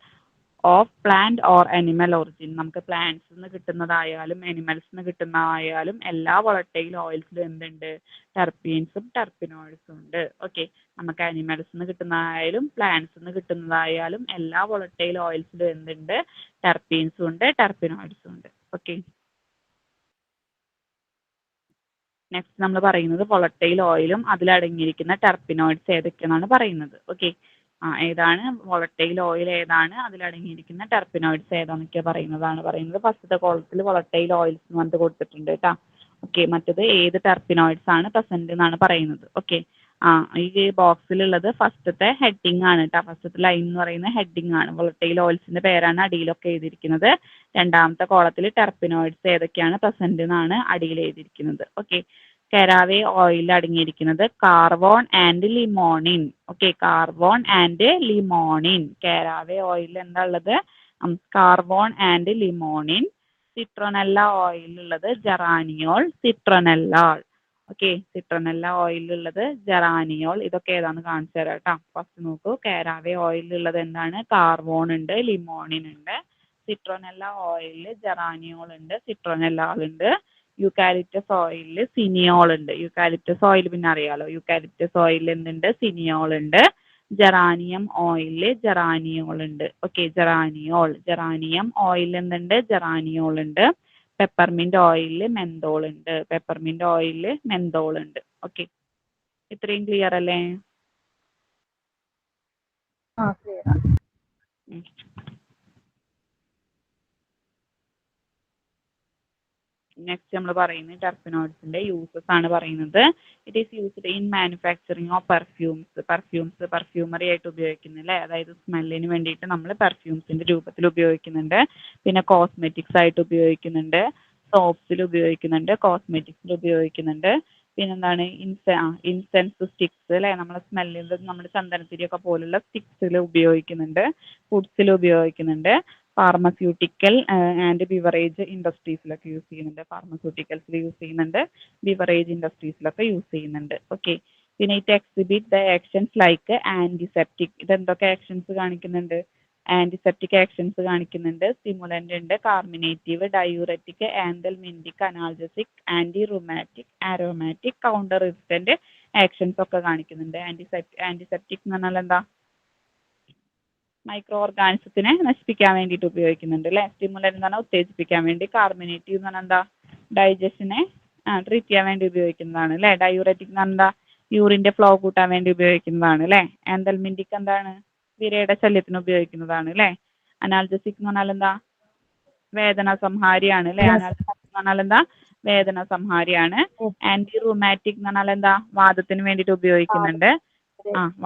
of plant or animal origin. നമുക്ക് പ്ലാന്റ്സിൽ നിന്ന് കിട്ടുന്നതായാലും അനിമൽസിൽ നിന്ന് കിട്ടുന്നതായാലും എല്ലാ വോളറ്റൈൽ ഓയിൽസിലും എന്തുണ്ട്? ടെർപീൻസും ടെർപിനോയിഡ്സും ഉണ്ട്. ഓക്കെ. നമുക്ക് അനിമൽസിൽ നിന്ന് കിട്ടുന്നതായാലും പ്ലാന്റ്സിൽ നിന്ന് കിട്ടുന്നതായാലും എല്ലാ വോളറ്റൈൽ ഓയിൽസിലും എന്തുണ്ട്? ടെർപീൻസും ഉണ്ട്, ടെർപിനോയിഡ്സും ഉണ്ട്. ഓക്കെ. നെക്സ്റ്റ് നമ്മൾ പറയുന്നത് വോളറ്റൈൽ ഓയിലും അതിലടങ്ങിയിരിക്കുന്ന ടെർപിനോയിഡ്സ് ഏതൊക്കെയാണെന്നാണ് പറയുന്നത്. ഓക്കെ. ഏതാണ് വോളറ്റൈൽ ഓയിൽ, ഏതാണ് അതിലടങ്ങിയിരിക്കുന്ന ടെർപിനോയിഡ്സ് ഏതാണെന്നൊക്കെ പറയുന്നത്. ഫസ്റ്റത്തെ കോളത്തിൽ വോളറ്റൈൽ ഓയിൽസ് എന്ന് പറഞ്ഞിട്ട് കൊടുത്തിട്ടുണ്ട് കേട്ടോ. ഓക്കെ. മറ്റത് ഏത് ടെർപിനോയിഡ്സ് ആണ് പ്രസന്റ് എന്നാണ് പറയുന്നത്. ഓക്കെ. ഈ ബോക്സിലുള്ളത് ഫസ്റ്റത്തെ ഹെഡിങ് ആണ് കേട്ടോ. ഫസ്റ്റത്തെ ലൈൻ എന്ന് പറയുന്നത് ഹെഡിങ് ആണ്. വോളറ്റൈൽ ഓയിൽസിന്റെ പേരാണ് അടിയിലൊക്കെ എഴുതിയിരിക്കുന്നത്. രണ്ടാമത്തെ കോളത്തിൽ ടെർപിനോയിഡ്സ് ഏതൊക്കെയാണ് പ്രസന്റ് എന്നാണ് അടിയിൽ എഴുതിയിരിക്കുന്നത്. ഓക്കെ. കെരാവെ ഓയിൽ അടങ്ങിയിരിക്കുന്നത് carvone and limonene. Okay. Carvone and limonene. Caraway oil എന്താ ഉള്ളത്? Carvone and limonene. സിട്രോനെല്ല ഓയിലുള്ളത് ജെറാനിയോൾ, സിട്രോനെല്ലാൾ. ഓക്കെ. സിട്രോനെല്ല ഓയിലുള്ളത് ജെറാനിയോൾ. ഇതൊക്കെ ഏതാന്ന് കാണിച്ചു തരാം കേട്ടോ. ഫസ്റ്റ് നോക്കൂ. കെരാവെ ഓയിലുള്ളത് എന്താണ്? കാർബോൺ ഉണ്ട്, ലിമോണിൻ ഉണ്ട്. സിട്രോനെല്ല ഓയിലിൽ ജെറാനിയോൾ ഉണ്ട്, സിട്രോനെല്ലാൾ ഉണ്ട്. യൂക്കാലിപ്റ്റസ് ഓയിലിൽ സിനിയോൾ ഉണ്ട്. യൂക്കാലിപ്റ്റസ് ഓയിൽ പിന്നെ അറിയാലോ. യൂക്കാലിപ്റ്റസ് ഓയിലിൽ എന്തുണ്ട്? സിനിയോൾ ഉണ്ട്. ജെറാനിയം ഓയിലിൽ ജെറാനിയോൾ ഉണ്ട്. ഓക്കെ, ജെറാനിയം ഓയിൽ എന്തുണ്ട്? ജെറാനിയോൾ ഉണ്ട്. പെപ്പർമിന്റ് ഓയിലിൽ മെന്തോൾ ഉണ്ട്. ഓക്കെ, ഇത്രയും ക്ലിയർ അല്ലേ? ക്ലിയർ ആണ്. നെക്സ്റ്റ് നമ്മൾ പറയുന്നത് ടെർപ്പനോയിഡ്സിന്റെ യൂസസ് ആണ് പറയുന്നത്. It is used in manufacturing of perfumery ആയിട്ട് ഉപയോഗിക്കുന്നു അല്ലേ, അതായത് സ്മെല്ലിന് വേണ്ടിയിട്ട് നമ്മൾ പെർഫ്യൂംസിന്റെ രൂപത്തിൽ ഉപയോഗിക്കുന്നുണ്ട്. പിന്നെ കോസ്മെറ്റിക്സ് ആയിട്ട് ഉപയോഗിക്കുന്നുണ്ട്, സോപ്സിൽ ഉപയോഗിക്കുന്നുണ്ട്, കോസ്മെറ്റിക്സിൽ ഉപയോഗിക്കുന്നുണ്ട്. പിന്നെന്താണ് ഇൻസെൻസ് സ്റ്റിക്സ് അല്ലേ, നമ്മളെ സ്മെല്ലിൽ നമ്മുടെ ചന്ദനത്തിരിയൊക്കെ പോലുള്ള സ്റ്റിക്സിൽ ഉപയോഗിക്കുന്നുണ്ട്, ഫുഡ്സിൽ ഉപയോഗിക്കുന്നുണ്ട്, ഫാർമസ്യൂട്ടിക്കൽ ആൻഡ് ബിവറേജ് ഇൻഡസ്ട്രീസിലൊക്കെ യൂസ് ചെയ്യുന്നുണ്ട്, ഫാർമസ്യൂട്ടിക്കൽസിൽ യൂസ് ചെയ്യുന്നുണ്ട്, ബിവറേജ് ഇൻഡസ്ട്രീസിലൊക്കെ യൂസ് ചെയ്യുന്നുണ്ട്. ഓക്കെ, പിന്നെ it exhibit the actions like antiseptic. ഇതെന്തൊക്കെ ആക്ഷൻസ് കാണിക്കുന്നുണ്ട്? ആന്റിസെപ്റ്റിക് ആക്ഷൻസ് കാണിക്കുന്നുണ്ട്, സ്റ്റിമുലന്റ് ഉണ്ട്, carminative, diuretic, anthelmintic, analgesic, anti rheumatic, aromatic, counter resistant actions ഒക്കെ കാണിക്കുന്നുണ്ട്. ആന്റിസെപ്റ്റിക് എന്ന് പറഞ്ഞാൽ എന്താ? മൈക്രോ ഓർഗാനിസത്തിനെ നശിപ്പിക്കാൻ വേണ്ടിയിട്ട് ഉപയോഗിക്കുന്നുണ്ട് അല്ലേ. സ്റ്റിമുലന്റ് എന്ന് പറഞ്ഞാൽ ഉത്തേജിപ്പിക്കാൻ വേണ്ടി. കാർമിനേറ്റീവ് എന്ന് പറഞ്ഞാൽ എന്താ? ഡൈജഷനെ ട്രീറ്റ് ചെയ്യാൻ വേണ്ടി ഉപയോഗിക്കുന്നതാണ് അല്ലേ. ഡയൂററ്റിക് എന്ന് പറഞ്ഞാൽ എന്താ? യൂറിന്റെ ഫ്ലോ കൂട്ടാൻ വേണ്ടി ഉപയോഗിക്കുന്നതാണ് അല്ലേ. ആന്തൽമിന്റിക് എന്താണ്? വിരയുടെ ശല്യത്തിന് ഉപയോഗിക്കുന്നതാണ് അല്ലേ. അനാൽജസിക് എന്ന് പറഞ്ഞാൽ എന്താ? വേദന സംഹാരിയാണ് അല്ലേ. അനാൽജസിക് എന്ന് പറഞ്ഞാൽ എന്താ? വേദന സംഹാരിയാണ്. ആന്റി റൂമാറ്റിക് എന്ന് പറഞ്ഞാൽ എന്താ? വാദത്തിന് വേണ്ടിയിട്ട് ഉപയോഗിക്കുന്നുണ്ട്.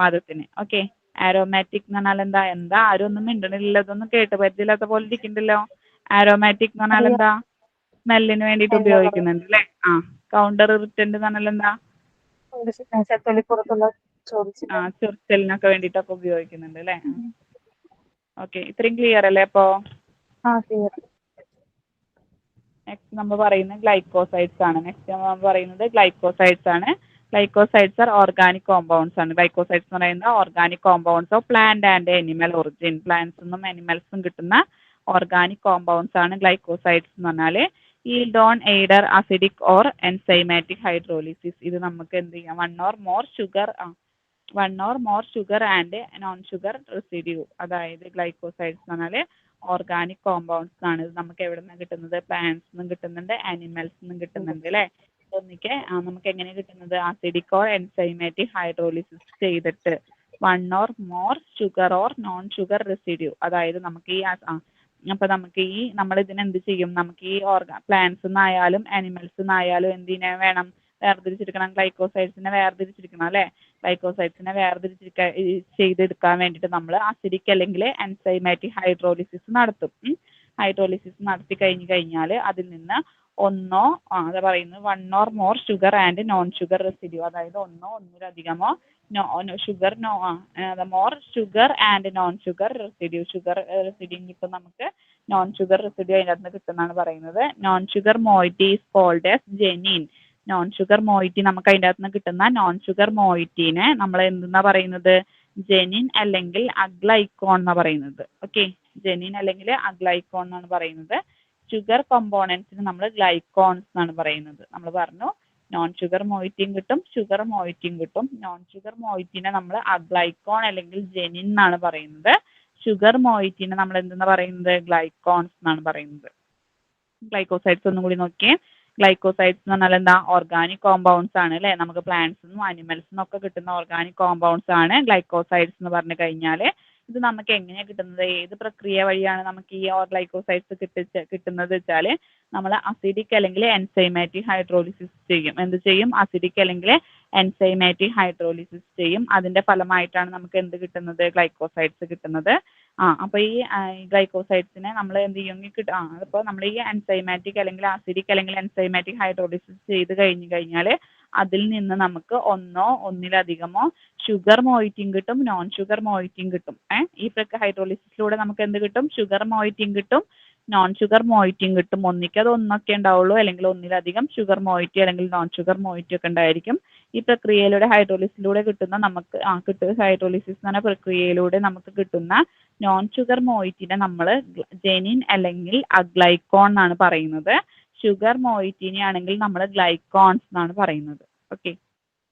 വാദത്തിന്. ഓക്കെ, ആരോമാറ്റിക് എന്ന് പറഞ്ഞാൽ എന്താ ആരും ഒന്നും മിണ്ടണില്ല, ഇതൊന്നും കേട്ട് പരിചയമില്ലാത്ത പോലെ ഇരിക്കണ്ടല്ലോ. ആരോമാറ്റിക് എന്ന് പറഞ്ഞാൽ എന്താ? സ്മെല്ലിന് വേണ്ടിയിട്ട് ഉപയോഗിക്കുന്നുണ്ട് അല്ലേ. കൗണ്ടർ ഇറിറ്റന്റ് എന്ന് പറഞ്ഞാൽ എന്താ? ചൊറിച്ചലിനൊക്കെ വേണ്ടിയിട്ടൊക്കെ ഉപയോഗിക്കുന്നുണ്ട് അല്ലേ. ഓക്കെ, ഇത്രയും ക്ലിയർ അല്ലേ അപ്പോ? നെക്സ്റ്റ് നമ്മൾ പറയുന്നത് ഗ്ലൈക്കോസൈഡ്സ് ആണ്. ഗ്ലൈക്കോസൈഡ്സ് ആർ ഓർഗാനിക് കോമ്പൗണ്ട്സ് ആണ്. ഗ്ലൈക്കോസൈഡ്സ് എന്ന് പറയുന്നത് organic compounds of plant and animal origin. പ്ലാന്റ്സിനും അനിമൽസും കിട്ടുന്ന ഓർഗാനിക് കോമ്പൗണ്ട്സ് ആണ് ഗ്ലൈക്കോസൈഡ്സ് എന്ന് പറഞ്ഞാൽ. Yield on either acidic or enzymatic hydrolysis. ഇത് നമുക്ക് എന്ത് ചെയ്യാം? One or more sugar and non sugar residue. അതായത് ഗ്ലൈക്കോസൈഡ്സ് എന്ന് പറഞ്ഞാൽ ഓർഗാനിക് കോമ്പൗണ്ട്സ് ആണ്. ഇത് നമുക്ക് എവിടെ നിന്നാണ് കിട്ടുന്നത്? പ്ലാന്റ്സ് നിന്നും കിട്ടുന്നുണ്ട്, അനിമൽസ് നിന്നും കിട്ടുന്നുണ്ട് അല്ലേ. ഒന്നിക്ക് നമുക്ക് എങ്ങനെ കിട്ടുന്നത്? അസിഡിക് ഓർ എൻസൈമാറ്റിക് ഹൈഡ്രോളിസിസ് ചെയ്തിട്ട് one or more sugar or non sugar residue. അതായത് നമുക്ക് നമ്മൾ ഇതിനെ എന്ത് ചെയ്യും? നമുക്ക് ഈ പ്ലാന്റ്സ് നിന്നായാലും അനിമൽസ് നിന്നായാലും എന്തിനെ വേണം? വേർതിരിച്ചെടുക്കണം. ഗ്ലൈക്കോസൈഡ്സിനെ വേർതിരിച്ചെടുക്കണം അല്ലേ. ഗ്ലൈക്കോസൈഡ്സിനെ ചെയ്തെടുക്കാൻ വേണ്ടിയിട്ട് നമ്മൾ അസിഡിക് അല്ലെങ്കിൽ എൻസൈമാറ്റിക് ഹൈഡ്രോളിസിസ് നടത്തും. ഹൈഡ്രോളിസിസ് നടത്തി കഴിഞ്ഞാൽ അതിൽ നിന്ന് ഒന്നോ അതാ പറയുന്നത് one or more sugar and non sugar residue. അതായത് ഒന്നിലധികമോ more sugar and non sugar residue. Sugar residue കിട്ടും നമുക്ക്, നോൺ ഷുഗർ റെസിഡ്യൂ അതിൻ്റെ അകത്ത് കിട്ടുന്നതാണ് പറയുന്നത്. Non sugar moiety is called as genin. Non sugar moiety നമുക്ക് അതിൻ്റെ അകത്ത് നിന്ന് കിട്ടുന്ന നോൺ ഷുഗർ മോയിറ്റീനെ നമ്മൾ എന്തെന്നാ പറയുന്നത്? ജെനിൻ അല്ലെങ്കിൽ അഗ്ലൈക്കോൺ എന്നാണ് പറയുന്നത്. ഓക്കെ, ജെനിൻ അല്ലെങ്കിൽ അഗ്ലൈക്കോൺ എന്നാണ് പറയുന്നത്. ഷുഗർ കോമ്പോണൻസിന് നമ്മൾ ഗ്ലൈക്കോൺസ് എന്നാണ് പറയുന്നത്. നമ്മൾ പറഞ്ഞു നോൺ ഷുഗർ മോയിറ്റിയും കിട്ടും, ഷുഗർ മോയിറ്റിയും കിട്ടും. നോൺ ഷുഗർ മോയിറ്റിനെ നമ്മൾ അഗ്ലൈക്കോൺ അല്ലെങ്കിൽ ജെനിൻ എന്നാണ് പറയുന്നത്. ഷുഗർ മോയിറ്റിനെ നമ്മൾ എന്തെന്ന് പറയുന്നത്? ഗ്ലൈക്കോൺസ് എന്നാണ് പറയുന്നത്. ഗ്ലൈക്കോസൈഡ്സ് ഒന്നും കൂടി നോക്കിയേ. ഗ്ലൈക്കോസൈഡ്സ് എന്ന് പറഞ്ഞാൽ എന്താ? ഓർഗാനിക് കോമ്പൗണ്ട്സ് ആണ് അല്ലേ. നമുക്ക് പ്ലാന്റ്സിനും അനിമൽസിനും ഒക്കെ കിട്ടുന്ന ഓർഗാനിക് കോമ്പൗണ്ട്സ് ആണ് ഗ്ലൈക്കോസൈഡ്സ് എന്ന് പറഞ്ഞു കഴിഞ്ഞാൽ. ഇത് നമുക്ക് എങ്ങനെയാണ് കിട്ടുന്നത്? ഏത് പ്രക്രിയ വഴിയാണ് നമുക്ക് ഈ ഗ്ലൈക്കോസൈഡ്സ് കിട്ടുന്നത് വെച്ചാൽ നമ്മൾ അസിഡിക് അല്ലെങ്കിൽ എൻസൈമാറ്റിക് ഹൈഡ്രോളിസിസ് ചെയ്യും. എന്ത് ചെയ്യും? അസിഡിക് അല്ലെങ്കിൽ എൻസൈമാറ്റിക് ഹൈഡ്രോളിസിസ് ചെയ്യും. അതിന്റെ ഫലമായിട്ടാണ് നമുക്ക് എന്ത് കിട്ടുന്നത്? ഗ്ലൈക്കോസൈഡ്സ് കിട്ടുന്നത്. അപ്പോൾ ഈ ഗ്ലൈക്കോസൈഡ്സിനെ നമ്മൾ എന്ത് ചെയ്യും? അപ്പോൾ നമ്മൾ ഈ എൻസൈമാറ്റിക് അല്ലെങ്കിൽ അസിഡിക് അല്ലെങ്കിൽ എൻസൈമാറ്റിക് ഹൈഡ്രോളിസിസ് ചെയ്ത് കഴിഞ്ഞാൽ അതിൽ നിന്ന് നമുക്ക് ഒന്നിലധികമോ ഷുഗർ മോയിറ്റിയും കിട്ടും, നോൺ ഷുഗർ മോയിറ്റിയും കിട്ടും. ഈ ഹൈഡ്രോളിസിസിലൂടെ നമുക്ക് എന്ത് കിട്ടും? ഷുഗർ മോയിറ്റിയും കിട്ടും, നോൺ ഷുഗർ മോയിറ്റിയും കിട്ടും. ഒന്നിക്കത് ഒന്നൊക്കെ ഉണ്ടാവുള്ളൂ, അല്ലെങ്കിൽ ഒന്നിലധികം ഷുഗർ മോയിറ്റി അല്ലെങ്കിൽ നോൺ ഷുഗർ മോയിറ്റി ഒക്കെ ഉണ്ടായിരിക്കും. ഈ പ്രക്രിയയിലൂടെ ഹൈഡ്രോളിസിലൂടെ കിട്ടുന്ന ഹൈഡ്രോളിസിസ് എന്ന പ്രക്രിയയിലൂടെ നമുക്ക് കിട്ടുന്ന നോൺ ഷുഗർ മോയിറ്റിനെ നമ്മൾ ജെനിൻ അല്ലെങ്കിൽ അഗ്ലൈക്കോൺ എന്നാണ് പറയുന്നത്. ഷുഗർ മോയിറ്റിനെ ആണെങ്കിൽ നമ്മൾ ഗ്ലൈക്കോൺസ് എന്നാണ് പറയുന്നത്. ഓക്കെ,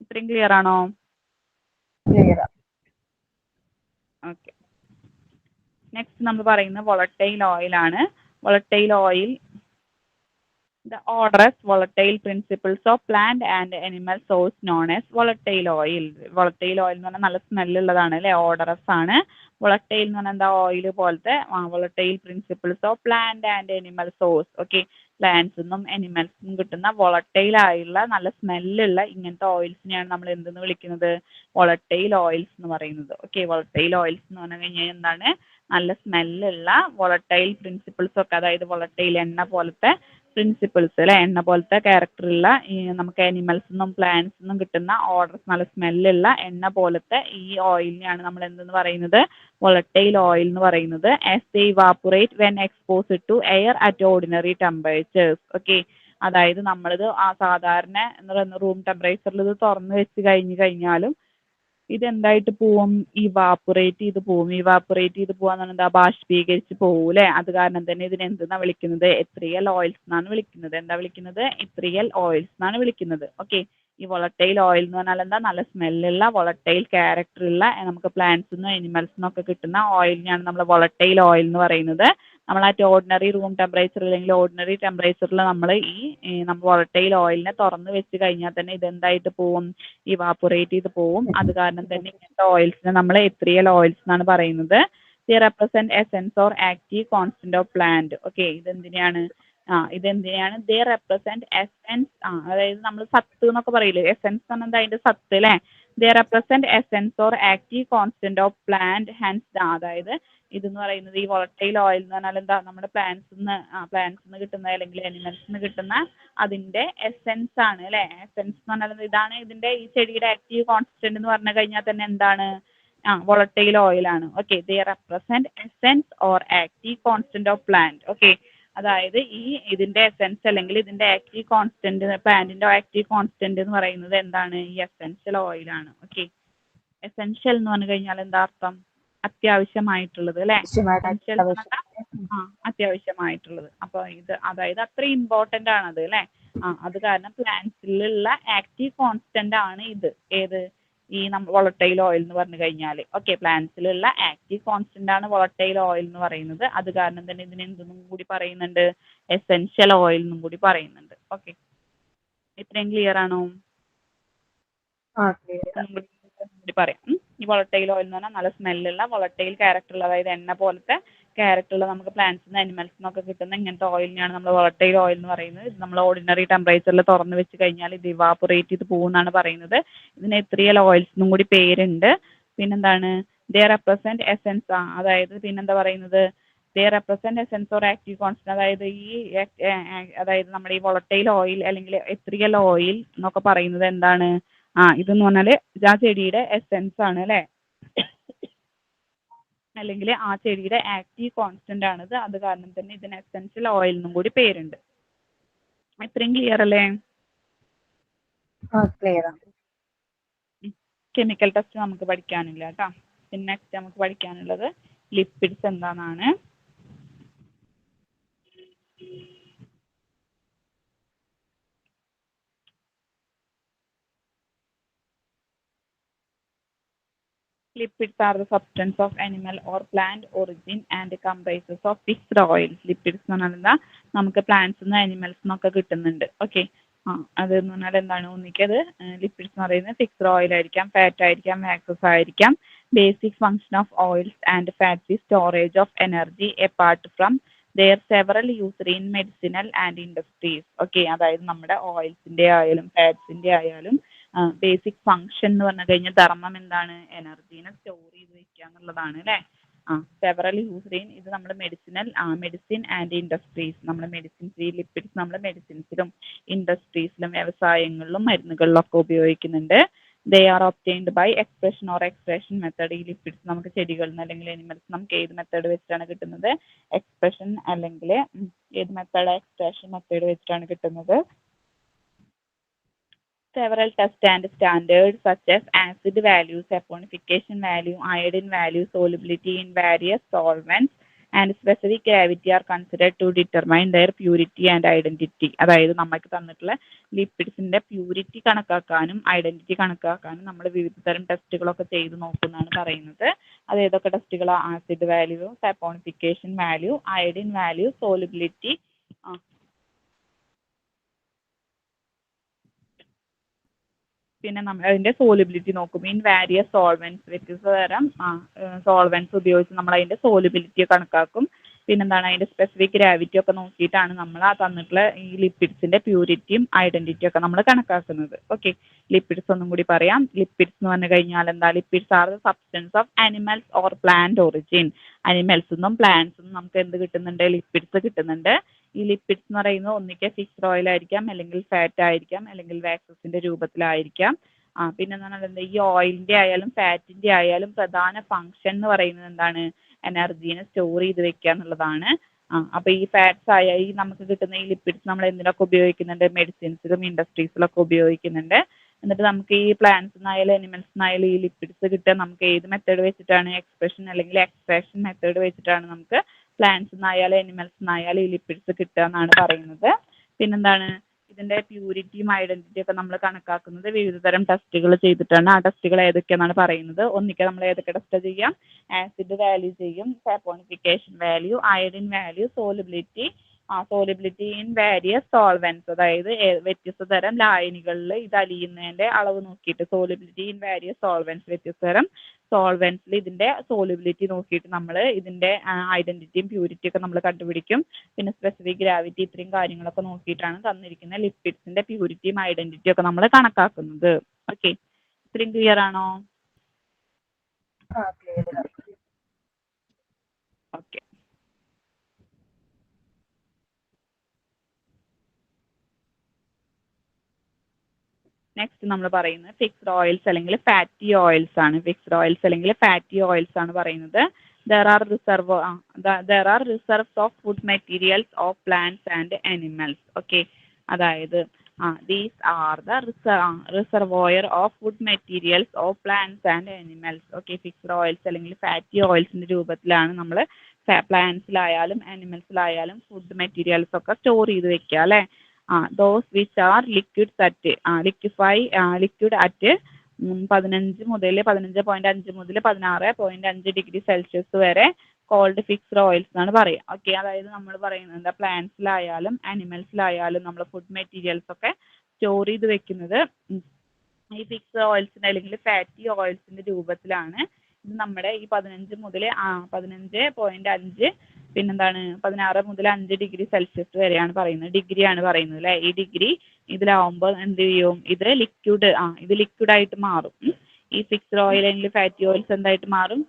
ഇത്രയും ക്ലിയർ ആണോ? ക്ലിയർ. ഓക്കെ, നെക്സ്റ്റ് നമ്മൾ പറയുന്നത് വോളട്ടൈൽ ഓയിൽ ആണ്. Volatile oil, the odorous volatile principles of plant and animal source known as volatile oil. volatile oil എന്ന് പറഞ്ഞാൽ നല്ല സ്മെല്ലുള്ളതാണ് അല്ലേ, ഓഡറസ് ആണ്. volatile എന്ന് പറഞ്ഞാൽ എന്താ, ഓയിൽ പോലത്തെ. volatile principles of plant and animal source. Okay, plants നിന്നും അനിമൽസ് നിന്നും കിട്ടുന്ന volatile ആയുള്ള നല്ല സ്മെല്ലുള്ള ഇങ്ങനത്തെ ഓയിൽസിനെയാണ് നമ്മൾ എന്തെന്ന് വിളിക്കുന്നത്, volatile oils എന്ന് പറയുന്നത്. ഓക്കെ, volatile oils എന്ന് പറഞ്ഞു കഴിഞ്ഞാൽ എന്താണ്, നല്ല സ്മെല്ലുള്ള volatile principles ഒക്കെ, അതായത് volatile എണ്ണ പോലത്തെ പ്രിൻസിപ്പിൾസ് അല്ലെ, എണ്ണ പോലത്തെ ക്യാരക്ടറുള്ള ഈ നമുക്ക് അനിമൽസ് നിന്നും പ്ലാന്റ്സ് നിന്നും കിട്ടുന്ന ഓർഡർസ്, നല്ല സ്മെല്ലുള്ള എണ്ണ പോലത്തെ ഈ ഓയിലിനെയാണ് നമ്മൾ എന്തെന്ന് പറയുന്നത്, വോളട്ടൈൽ ഓയിൽ എന്ന് പറയുന്നത്. As they evaporate when exposed to air at ordinary temperatures. Okay, അതായത് നമ്മളിത് സാധാരണ റൂം ടെമ്പറേച്ചറിൽ ഇത് തുറന്നു വെച്ച് കഴിഞ്ഞാലും ഇതെന്തായിട്ട് പോവും, ഇവാപറേറ്റ് ചെയ്ത് പോവും. ഇവാപറേറ്റ് ചെയ്ത് പോവാന്ന് പറഞ്ഞാൽ എന്താ, ബാഷ്പീകരിച്ച് പോവും അല്ലെ. അത് കാരണം തന്നെ ഇതിനെ എന്തെന്നാ വിളിക്കുന്നത്, എത്രിയൽ ഓയിൽസ് എന്നാണ് വിളിക്കുന്നത്. എന്താ വിളിക്കുന്നത്, എത്രിയൽ ഓയിൽസ് എന്നാണ് വിളിക്കുന്നത്. ഓക്കെ, ഈ വോളട്ടൈൽ ഓയിൽ എന്ന് പറഞ്ഞാൽ എന്താ, നല്ല സ്മെല്ലുള്ള വോളട്ടൈൽ ക്യാരക്ടറുള്ള നമുക്ക് പ്ലാന്റ്സിൽ നിന്നും അനിമൽസിൽ നിന്നൊക്കെ കിട്ടുന്ന ഓയിലിനെയാണ് നമ്മൾ വോളട്ടൈൽ ഓയിൽ എന്ന് പറയുന്നത്. നമ്മൾ ആ ഓർഡിനറി റൂം ടെമ്പറേച്ചർ അല്ലെങ്കിൽ ഓർഡിനറി ടെമ്പറേച്ചറിൽ നമ്മൾ നമ്മൾ വോളട്ടൈൽ ഓയിലിനെ തുറന്ന് വെച്ച് കഴിഞ്ഞാൽ തന്നെ ഇതെന്തായിട്ട് പോവും, ഇവാപറേറ്റ് ചെയ്ത് പോവും. അത് കാരണം തന്നെ ഇങ്ങനത്തെ ഓയിൽസിനെ നമ്മൾ എത്രിയൽ ഓയിൽസ് എന്നാണ് പറയുന്നത്. They represent essence or active constant of plant. Okay, ഇതെന്തിനാണ്, ഇതെന്തിനാണ്, ദേ റെപ്രസെന്റ് എസെൻസ്, അതായത് നമ്മൾ സത്ത് എന്നൊക്കെ പറയില്ലേ, എസെൻസ് എന്ന് പറഞ്ഞാൽ അതിന്റെ സത്ത് അല്ലേ. They represent essence or active constant of plant hence, അതായത് ഇതെന്ന് പറയുന്നത് ഈ വോളട്ടൈൽ ഓയിൽ എന്ന് പറഞ്ഞാൽ എന്താ, നമ്മുടെ പ്ലാന്റ്സിന്ന് കിട്ടുന്ന അല്ലെങ്കിൽ അനിമൽസിന്ന് കിട്ടുന്ന അതിന്റെ എസെൻസ് ആണ് അല്ലെ. എസെൻസ് എന്ന് പറഞ്ഞാൽ ഇതാണ് ഇതിന്റെ, ഈ ചെടിയുടെ ആക്റ്റീവ് കോൺസ്റ്റന്റ് എന്ന് പറഞ്ഞു കഴിഞ്ഞാൽ തന്നെ എന്താണ്, വോളട്ടൈൽ ഓയിൽ ആണ്. Okay, they represent essence or active constant of plant. Okay, അതായത് ഈ ഇതിന്റെ എസെൻസ് അല്ലെങ്കിൽ ഇതിന്റെ ആക്റ്റീവ് കോൺസ്റ്റന്റ്, പ്ലാന്റിന്റെ ആക്റ്റീവ് കോൺസ്റ്റന്റ് എന്ന് പറയുന്നത് എന്താണ്, ഈ എസെൻഷ്യൽ ഓയിൽ ആണ്. ഓക്കെ, എസെൻഷ്യൽ എന്ന് പറഞ്ഞു കഴിഞ്ഞാൽ എന്താ അർത്ഥം, അത്യാവശ്യമായിട്ടുള്ളത് അല്ലെ. എസെൻഷ്യൽ എന്ന് പറഞ്ഞാൽ അത്യാവശ്യമായിട്ടുള്ളത്. അപ്പൊ ഇത് അതായത് അത്ര ഇമ്പോർട്ടന്റ് ആണ് അത് അല്ലെ. അത് കാരണം പ്ലാന്റ്സിലുള്ള ആക്റ്റീവ് കോൺസ്റ്റന്റ് ആണ് ഇത്, ഏത്, ഈ വോളട്ടൈൽ ഓയിൽ എന്ന് പറഞ്ഞു കഴിഞ്ഞാൽ. ഓക്കെ, പ്ലാന്റ്സിലുള്ള ആക്റ്റീവ് കോൺസ്റ്റന്റ് ആണ് വോളട്ടൈൽ ഓയിൽ എന്ന് പറയുന്നത്. അത് കാരണം തന്നെ ഇതിന് എന്തെന്നും കൂടി പറയുന്നുണ്ട്, എസെൻഷ്യൽ ഓയിൽ എന്നും കൂടി പറയുന്നുണ്ട്. ഓക്കെ, ഇത്രയും ക്ലിയർ ആണോ? കൂടി പറയാം. ഈ വോളട്ടൈൽ ഓയിൽ എന്ന് പറഞ്ഞാൽ നല്ല സ്മെല്ലുള്ള വോളട്ടൈൽ ക്യാരക്ടറുള്ള, അതായത് എണ്ണ പോലത്തെ ക്യാരക്ടറുള്ള നമുക്ക് പ്ലാന്റ്സിന്ന് അനിമൽസിനൊക്കെ കിട്ടുന്ന ഇങ്ങനത്തെ ഓയിലിനെയാണ് നമ്മൾ വോളട്ടൈൽ ഓയിൽ എന്ന് പറയുന്നത്. ഇത് നമ്മൾ ഓർഡിനറി ടെമ്പറേച്ചറിൽ തുറന്ന് വെച്ച് കഴിഞ്ഞാൽ ഇത് ഇവാപറേറ്റ് ചെയ്ത് പോകുമെന്നാണ് പറയുന്നത്. ഇതിന് എത്രിയൽ ഓയിൽസ് എന്നും കൂടി പേരുണ്ട്. പിന്നെന്താണ്, ദേ റെപ്രസെന്റ് എസെൻസ്, അതായത് പിന്നെന്താ പറയുന്നത്, they represent essence or active constant, അതായത് അതായത് നമ്മുടെ ഈ വോളട്ടൈൽ ഓയിൽ അല്ലെങ്കിൽ എത്രിയൽ ഓയിൽ എന്നൊക്കെ പറയുന്നത് എന്താണ്, ഇതെന്ന് പറഞ്ഞാല് ആ ചെടിയുടെ എസെൻസ് ആണ് അല്ലെ, അല്ലെങ്കിൽ ആ ചെടിയുടെ ആക്റ്റീവ് കോൺസ്റ്റന്റ് ആണിത്. അത് കാരണം തന്നെ ഇതിന് എസെൻഷ്യൽ ഓയിൽ എന്നും കൂടി പേരുണ്ട്. ഇത്രയും ക്ലിയർ അല്ലേ? കെമിക്കൽ ടെസ്റ്റ് നമുക്ക് പഠിക്കാനില്ല കേട്ടോ. പിന്നെ നെക്സ്റ്റ് നമുക്ക് പഠിക്കാനുള്ളത് ലിപ്പിഡ്സ് എന്താണെന്നാണ്. Lipids are the substance of animal or plant origin and comprises of fixed oils. Lipids എന്ന് പറഞ്ഞാൽ എന്താ, നമുക്ക് പ്ലാന്റ്സ് നിന്ന് അനിമൽസ് നിന്നൊക്കെ കിട്ടുന്നുണ്ട്. ഓക്കെ, അതെന്ന് പറഞ്ഞാൽ എന്താണ്, ഒന്നിക്കത് ലിപ്പിഡ്സ് എന്ന് പറയുന്നത് ഫിക്സ്ഡ് ഓയിൽ ആയിരിക്കാം, ഫാറ്റ് ആയിരിക്കാം, വാക്സസ് ആയിരിക്കാം. Basic function of oils and fats is storage of energy apart from their several use in medicinal and industries. Okay, അതായത് നമ്മുടെ ഓയിൽസിന്റെ ആയാലും ഫാറ്റ്സിന്റെ ആയാലും ബേസിക് ഫംഗ്ഷൻ എന്ന് പറഞ്ഞു കഴിഞ്ഞാൽ ധർമ്മം എന്താണ്, എനർജീനെ സ്റ്റോർ ചെയ്ത് വെക്കുക എന്നുള്ളതാണ് അല്ലെ. സെവറൽ യൂസ് ഇൻ, ഇത് നമ്മുടെ മെഡിസിൻ ആൻഡ് ഇൻഡസ്ട്രീസ്, നമ്മുടെ മെഡിസിൻസ്, ഈ ലിപ്പിഡ്സ് നമ്മൾ മെഡിസിൻസിലും ഇൻഡസ്ട്രീസിലും വ്യവസായങ്ങളിലും മരുന്നുകളിലും ഒക്കെ ഉപയോഗിക്കുന്നുണ്ട്. They are obtained by expression or extraction method. ഈ ലിപ്പിഡ്സ് നമുക്ക് ചെടികളിൽ നിന്ന് അല്ലെങ്കിൽ അനിമൽസ് നമുക്ക് ഏത് മെത്തേഡ് വെച്ചിട്ടാണ് കിട്ടുന്നത്, എക്സ്പ്രഷൻ അല്ലെങ്കിൽ ഏത് മെത്തേഡ്, എക്സ്ട്രാക്ഷൻ മെത്തേഡ് വെച്ചിട്ടാണ് കിട്ടുന്നത്. Several tests and standards such as acid values, saponification value, iodine value, solubility in various solvents, and specific gravity are considered to determine their purity and identity. അതായത് നമുക്ക് തന്നിട്ടുള്ള ലിപ്പിഡ്സിന്റെ purity കണക്കാക്കാനും identity കണക്കാക്കാനും നമ്മൾ വിവിധ തരം ടെസ്റ്റുകളൊക്കെ ചെയ്ത് നോക്കുന്നതാണ് പറയുന്നത്. അത് ഏതൊക്കെ ടെസ്റ്റുകൾ? Acid value, saponification value, iodine value, solubility, പിന്നെ നമ്മൾ അതിന്റെ സോലിബിലിറ്റി നോക്കും. ഇൻ വാരിയസ് സോൾവെന്റ്സ്, വ്യത്യസ്ത തരം സോൾവെന്റ്സ് ഉപയോഗിച്ച് നമ്മൾ അതിന്റെ സോലിബിലിറ്റി കണക്കാക്കും. പിന്നെന്താണ് അതിന്റെ സ്പെസിഫിക് ഗ്രാവിറ്റി ഒക്കെ നോക്കിയിട്ടാണ് നമ്മൾ ആ തന്നിട്ടുള്ള ഈ ലിപ്പിഡ്സിന്റെ പ്യൂരിറ്റിയും ഐഡന്റിറ്റിയും ഒക്കെ നമ്മൾ കണക്കാക്കുന്നത്. ഓക്കെ, ലിപ്പിഡ്സ് ഒന്നും കൂടി പറയാം. ലിപ്പിഡ്സ് എന്ന് പറഞ്ഞു കഴിഞ്ഞാൽ എന്താ? Lipids are the substance of animals or plant origin. Animals നിന്നും പ്ലാന്റ്സ് നിന്നും നമുക്ക് എന്ത് കിട്ടുന്നുണ്ട്? ലിപ്പിഡ്സ് കിട്ടുന്നുണ്ട്. ഈ ലിപ്പിഡ്സ് എന്ന് പറയുന്നത് ഒന്നിക്കൽ ഫിഷ് ഓയിൽ ആയിരിക്കാം, അല്ലെങ്കിൽ ഫാറ്റ് ആയിരിക്കാം, അല്ലെങ്കിൽ വാക്സസിന്റെ രൂപത്തിലായിരിക്കാം. പിന്നെ എന്ന് പറഞ്ഞാൽ ഈ ഓയിലിന്റെ ആയാലും ഫാറ്റിന്റെ ആയാലും പ്രധാന ഫംഗ്ഷൻ എന്ന് പറയുന്നത് എന്താണ്? എനർജീനെ സ്റ്റോർ ചെയ്ത് വെക്കുക എന്നുള്ളതാണ്. അപ്പൊ ഈ ഫാറ്റ്സ് ആയ ഈ നമുക്ക് കിട്ടുന്ന ഈ ലിപ്പിഡ്സ് നമ്മൾ എന്തിനൊക്കെ ഉപയോഗിക്കുന്നുണ്ട്? മെഡിസിൻസിലും ഇൻഡസ്ട്രീസിലൊക്കെ ഉപയോഗിക്കുന്നുണ്ട്. എന്നിട്ട് നമുക്ക് ഈ പ്ലാന്റ്സിനായാലും അനിമൽസിനായാലും ഈ ലിപ്പിഡ്സ് കിട്ടുക നമുക്ക് ഏത് മെത്തേഡ് വെച്ചിട്ടാണ്? എക്സ്പ്രഷൻ അല്ലെങ്കിൽ എക്സ്ട്രാക്ഷൻ മെത്തേഡ് വെച്ചിട്ടാണ് നമുക്ക് പ്ലാന്റ്സിനായാലും അനിമൽസിനായാലും ഈ ലിപ്പിഡ്സ് കിട്ടുക എന്നാണ് പറയുന്നത്. പിന്നെന്താണ്? ഇതിന്റെ പ്യൂരിറ്റിയും ഐഡന്റിറ്റിയും ഒക്കെ നമ്മൾ കണക്കാക്കുന്നത് വിവിധ തരം ടെസ്റ്റുകൾ ചെയ്തിട്ടാണ്. ആ ടെസ്റ്റുകൾ ഏതൊക്കെയാണെന്നാണ് പറയുന്നത്. ഒന്നിക്കൽ നമ്മൾ ഏതൊക്കെ ടെസ്റ്റ് ചെയ്യാം? ആസിഡ് വാല്യൂ ചെയ്യും, saponification value, iodine value, solubility, solubility in various solvents, അതായത് വ്യത്യസ്ത തരം ലായനികളിൽ ഇത് അലിയുന്നതിന്റെ അളവ് നോക്കിയിട്ട് സോലിബിലിറ്റി ഇൻ വാരിയസ് സോൾവെന്റ്സ്, വ്യത്യസ്ത തരം സോൾവെന്റ്സിൽ ഇതിന്റെ സോലിബിലിറ്റി നോക്കിയിട്ട് നമ്മൾ ഇതിന്റെ ഐഡന്റിറ്റിയും പ്യൂരിറ്റിയും ഒക്കെ നമ്മൾ കണ്ടുപിടിക്കും. പിന്നെ സ്പെസിഫിക് ഗ്രാവിറ്റി, ഇത്രയും കാര്യങ്ങളൊക്കെ നോക്കിയിട്ടാണ് തന്നിരിക്കുന്ന ലിപ്പിഡ്സിന്റെ പ്യൂരിറ്റിയും ഐഡന്റിറ്റിയും ഒക്കെ നമ്മൾ കണക്കാക്കുന്നത്. ഓക്കെ, ഇത്രയും ക്ലിയർ ആണോ? ഓക്കെ. നെക്സ്റ്റ് നമ്മൾ പറയുന്നത് ഫിക്സ്ഡ് ഓയിൽസ് അല്ലെങ്കിൽ ഫാറ്റി ഓയിൽസ് ആണ്. ഫിക്സ്ഡ് ഓയിൽസ് അല്ലെങ്കിൽ ഫാറ്റി ഓയിൽസ് ആണ് പറയുന്നത്. there are reserves of food materials of plants and animals. okay, അതായത് these are the reservoir of food materials of plants and animals. okay, fixed oils അല്ലെങ്കിൽ fatty ഓയിൽസിന്റെ രൂപത്തിലാണ് നമ്മൾ പ്ലാന്റ്സിലായാലും ആനിമൽസിലായാലും food materials ഒക്കെ store ചെയ്ത് വെക്കുക അല്ലേ. those which are liquids at liquid at 15 മുതൽ 15.5 മുതൽ 16.5 ഡിഗ്രി സെൽഷ്യസ് വരെ കോൾഡ് ഫിക്സ്ഡ് ഓയിൽസ് എന്നാണ് പറയുക. ഓക്കെ, അതായത് നമ്മൾ പറയുന്നത് എന്താ? പ്ലാന്റ്സിലായാലും ആനിമൽസിലായാലും നമ്മൾ ഫുഡ് മെറ്റീരിയൽസ് ഒക്കെ സ്റ്റോർ ചെയ്ത് വെക്കുന്നത് ഈ ഫിക്സ്ഡ് ഓയിൽസിന്റെ അല്ലെങ്കിൽ ഫാറ്റി ഓയിൽസിന്റെ രൂപത്തിലാണ്. ഇത് നമ്മുടെ ഈ 15 മുതൽ 15.5 പിന്നെന്താണ് 16 മുതൽ 5 ഡിഗ്രി സെൽഷ്യസ് വരെയാണ് പറയുന്നത്. ഡിഗ്രിയാണ് പറയുന്നത് അല്ലേ. ഈ ഡിഗ്രി ഇതിലാവുമ്പോൾ എന്ത് ചെയ്യും? ഇത് ലിക്വിഡ് ആയിട്ട് മാറും. ഈ ഫിക്സ്ഡ് ഓയിൽ അല്ലെങ്കിൽ ഫാറ്റി ഓയിൽസ് എന്തായിട്ട് മാറും?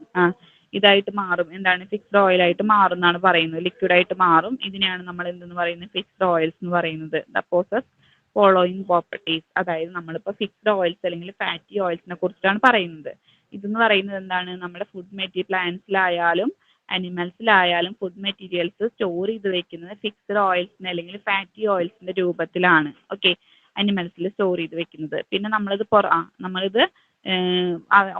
ഇതായിട്ട് മാറും. എന്താണ്? ഫിക്സ്ഡ് ഓയിൽ ആയിട്ട് മാറും എന്നാണ് പറയുന്നത്. ലിക്വിഡ് ആയിട്ട് മാറും. ഇതിനെയാണ് നമ്മൾ എന്തെന്ന് പറയുന്നത്? ഫിക്സ്ഡ് ഓയിൽസ് എന്ന് പറയുന്നത്. The poses following properties. അതായത് നമ്മളിപ്പോൾ ഫിക്സ്ഡ് ഓയിൽസ് അല്ലെങ്കിൽ ഫാറ്റി ഓയിൽസിനെ കുറിച്ചാണ് പറയുന്നത്. ഇതെന്ന് പറയുന്നത് എന്താണ്? നമ്മുടെ ഫുഡ് പ്ലാന്റ്സിലായാലും അനിമൽസിലായാലും ഫുഡ് മെറ്റീരിയൽസ് സ്റ്റോർ ചെയ്ത് വെക്കുന്നത് ഫിക്സ്ഡ് ഓയിൽസിന് അല്ലെങ്കിൽ ഫാറ്റി ഓയിൽസിന്റെ രൂപത്തിലാണ്. ഓക്കെ, അനിമൽസിൽ സ്റ്റോർ ചെയ്ത് വെക്കുന്നത്. പിന്നെ നമ്മളിത്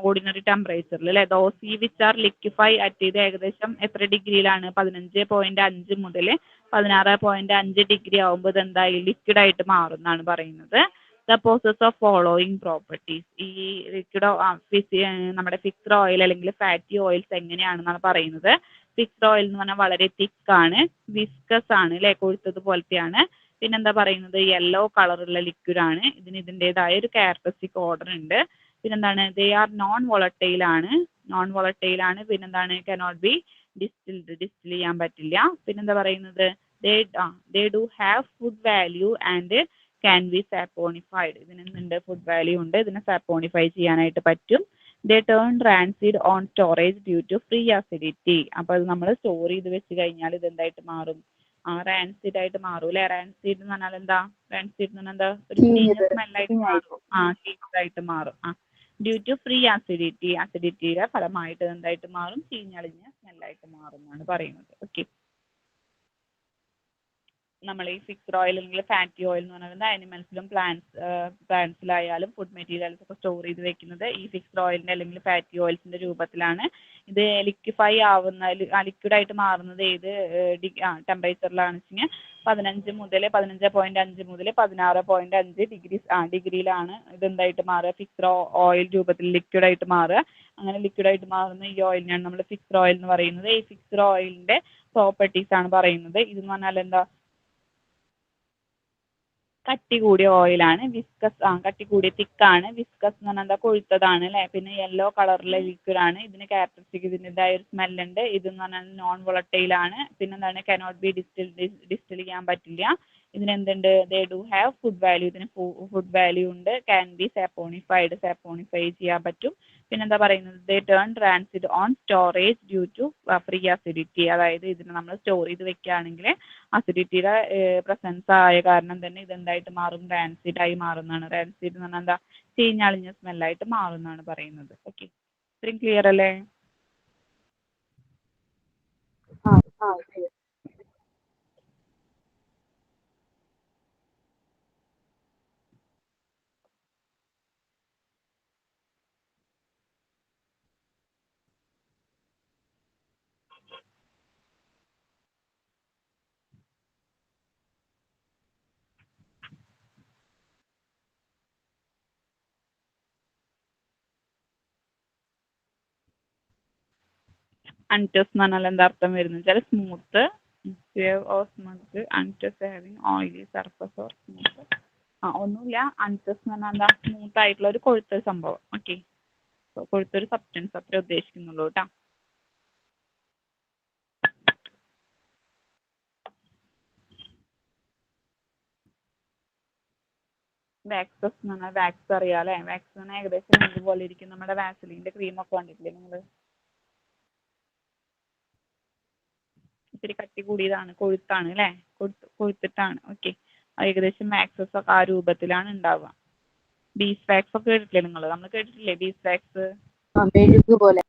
ഓർഡിനറി ടെമ്പറേച്ചറിൽ അല്ലെ. Those which are liquefy at ഇത് ഏകദേശം എത്ര ഡിഗ്രിയിലാണ്? 15.5 മുതൽ 16.5 ഡിഗ്രി ആവുമ്പോൾ ഇത് എന്തായി? ലിക്വിഡ് ആയിട്ട് മാറും എന്നാണ് പറയുന്നത്. The process of following properties. ഈ നമ്മുടെ ഫിക്സ്ഡ് ഓയിൽ അല്ലെങ്കിൽ ഫാറ്റി ഓയിൽസ് എങ്ങനെയാണെന്നാണ് പറയുന്നത്. ഫിക്സ്ഡ് ഓയിൽ എന്ന് പറഞ്ഞാൽ വളരെ തിക്കാണ്, വിസ്കസ് ആണ് അല്ലെ, കൊഴുത്തത് പോലത്തെയാണ്. പിന്നെന്താ പറയുന്നത്? യെല്ലോ കളറുള്ള ലിക്വിഡ് ആണ്. ഇതിൻ്റെതായ ഒരു ക്യാരക്ടറിസ്റ്റിക് ഓർഡർ ഉണ്ട്. പിന്നെന്താണ്? ദേ ആർ നോൺ വോളറ്റൈൽ ആണ്. പിന്നെന്താണ്? കനോട്ട് ബി ഡിസ്റ്റിൽ ചെയ്യാൻ പറ്റില്ല. പിന്നെന്താ പറയുന്നത്? They do have food value and can be saponified. ഇതിനെന്തുണ്ട്? ഫുഡ് വാല്യൂ ഉണ്ട്. ഇതിനെ സാപ്പോണിഫൈ ചെയ്യാനായിട്ട് പറ്റും. They turn rancid on storage due to free acidity. അപ്പോൾ അത് നമ്മൾ സ്റ്റോർ ചെയ്ത് വെച്ച് കഴിഞ്ഞാൽ ഇത് എന്തായിട്ട് മാറും? റാൻസിഡ് ആയിട്ട് മാറും അല്ലെ. റാൻസിഡ് എന്ന് പറഞ്ഞാൽ എന്താ? റാൻസിഡ് എന്ന് പറഞ്ഞാൽ എന്താ? ഒരു ചീഞ്ഞ സ്മെല്ലായിട്ട് മാറും. ചീഞ്ഞതായിട്ട് മാറും. ഡ്യൂ ടു ഫ്രീ അസിഡിറ്റിയുടെ ഫലമായിട്ട് എന്തായിട്ട് മാറും? ചീഞ്ഞളിഞ്ഞ സ്മെല്ലായിട്ട് മാറും എന്നാണ് പറയുന്നത്. ഓക്കെ, നമ്മൾ ഈ ഫിക്സ്ഡ് ഓയിൽ അല്ലെങ്കിൽ ഫാറ്റി ഓയിൽ എന്ന് പറയുന്നത് അനിമൽസിലും പ്ലാന്റ്സിലായാലും ഫുഡ് മെറ്റീരിയൽസ് ഒക്കെ സ്റ്റോർ ചെയ്ത് വെക്കുന്നത് ഈ ഫിക്സ്ഡ് ഓയിലിന്റെ അല്ലെങ്കിൽ ഫാറ്റി ഓയിൽസിന്റെ രൂപത്തിലാണ്. ഇത് ലിക്വിഫൈ ആവുന്ന ലിക്വിഡായിട്ട് മാറുന്നത് ഏത് ടെമ്പറേച്ചറിലാണ് വെച്ചാൽ 15 മുതൽ 15.5 മുതൽ 16.5 ഡിഗ്രിയിലാണ് ഇത് എന്തായിട്ട് മാറുക, ഫിക്സ്ഡ് ഓയിൽ രൂപത്തിൽ ലിക്വിഡായിട്ട് മാറുക. അങ്ങനെ ലിക്വിഡായിട്ട് മാറുന്ന ഈ ഓയിലിനാണ് നമ്മൾ ഫിക്സ്ഡ് ഓയിൽ എന്ന് പറയുന്നത്. ഈ ഫിക്സ്ഡ് ഓയിലിന്റെ പ്രോപ്പർട്ടീസ് ആണ് പറയുന്നത്. ഇതെന്ന് പറഞ്ഞാൽ എന്താ, കട്ടി കൂടിയ ഓയിലാണ്. കട്ടി കൂടിയ തിക്കാണ്. വിസ്കസ് എന്ന് പറഞ്ഞാൽ എന്താ, കൊഴുത്തതാണ് അല്ലേ. പിന്നെ യെല്ലോ കളറിലെ ലിക്വിഡാണ്. ഇതിന് ക്യാരക്ടറിസ്റ്റിക് ഇതിൻ്റെതായ ഒരു സ്മെല്ലുണ്ട്. ഇതെന്ന് പറഞ്ഞാൽ നോൺ വോളട്ടൈലാണ്. പിന്നെ എന്താണ്, കനോട്ട് ബി ഡിസ്റ്റിൽ ചെയ്യാൻ പറ്റില്ല. ഇതിന് എന്തുണ്ട്, they do have food value. ഇതിന് ഫുഡ് വാല്യൂ ഉണ്ട്. ക്യാൻ ബി സാപ്പോണിഫൈ ചെയ്യാൻ പറ്റും. പിന്നെന്താ പറയുന്നത്, they turn rancid on storage due to free acidity. അതായത് ഇതിന് നമ്മൾ സ്റ്റോർ ചെയ്ത് വെക്കുകയാണെങ്കിൽ അസിഡിറ്റിയുടെ പ്രസൻസ് ആയ കാരണം തന്നെ ഇതെന്തായിട്ട് മാറും, റാൻസിഡായി മാറുന്നതാണ്. റാൻസിഡ് എന്ന് പറഞ്ഞാൽ എന്താ, ചീഞ്ഞളിഞ്ഞ സ്മെല്ലായിട്ട് മാറുന്നതാണ് പറയുന്നത്. ഓക്കെ, ഇത്രയും ക്ലിയർ അല്ലേ? ശരി. അൺടസ് എന്ന് പറഞ്ഞാൽ എന്താ അർത്ഥം വരുന്നത് വെച്ചാൽ smooth, smooth unctuous having oily surface or smooth. ഒന്നുമില്ല, അൺടസ് എന്ന് പറഞ്ഞാൽ എന്താ, സ്മൂത്ത് ആയിട്ടുള്ള ഒരു കൊഴുത്തൊരു സംഭവം. ഓക്കെ, കൊഴുത്തൊരു സബ്സ്റ്റൻസ് അത്രേ ഉദ്ദേശിക്കുന്നുള്ളൂ കേട്ടോ. വാക്സസ് എന്ന് പറഞ്ഞാൽ വാക്സ് അറിയാം അല്ലേ. വാക്സ് എന്ന് പറഞ്ഞാൽ ഏകദേശം ഇതുപോലെ ഇരിക്കും. നമ്മുടെ വാസലിൻ്റെ ക്രീമൊക്കെ കണ്ടിട്ടില്ലേ നിങ്ങൾ? ഇത്തിരി കട്ടി കൂടിയതാണ്, കൊഴുത്താണ് അല്ലേ, കൊഴുത്തിട്ടാണ്. ഓക്കെ, ഏകദേശം വാക്സസ് ഒക്കെ ആ രൂപത്തിലാണ് ഉണ്ടാവുക. ബീസ് വാക്സ് ഒക്കെ കേട്ടിട്ടില്ലേ നിങ്ങൾ? നമ്മൾ കേട്ടിട്ടില്ലേ ബീസ് വാക്സ്? മെഴുക് പോലെ.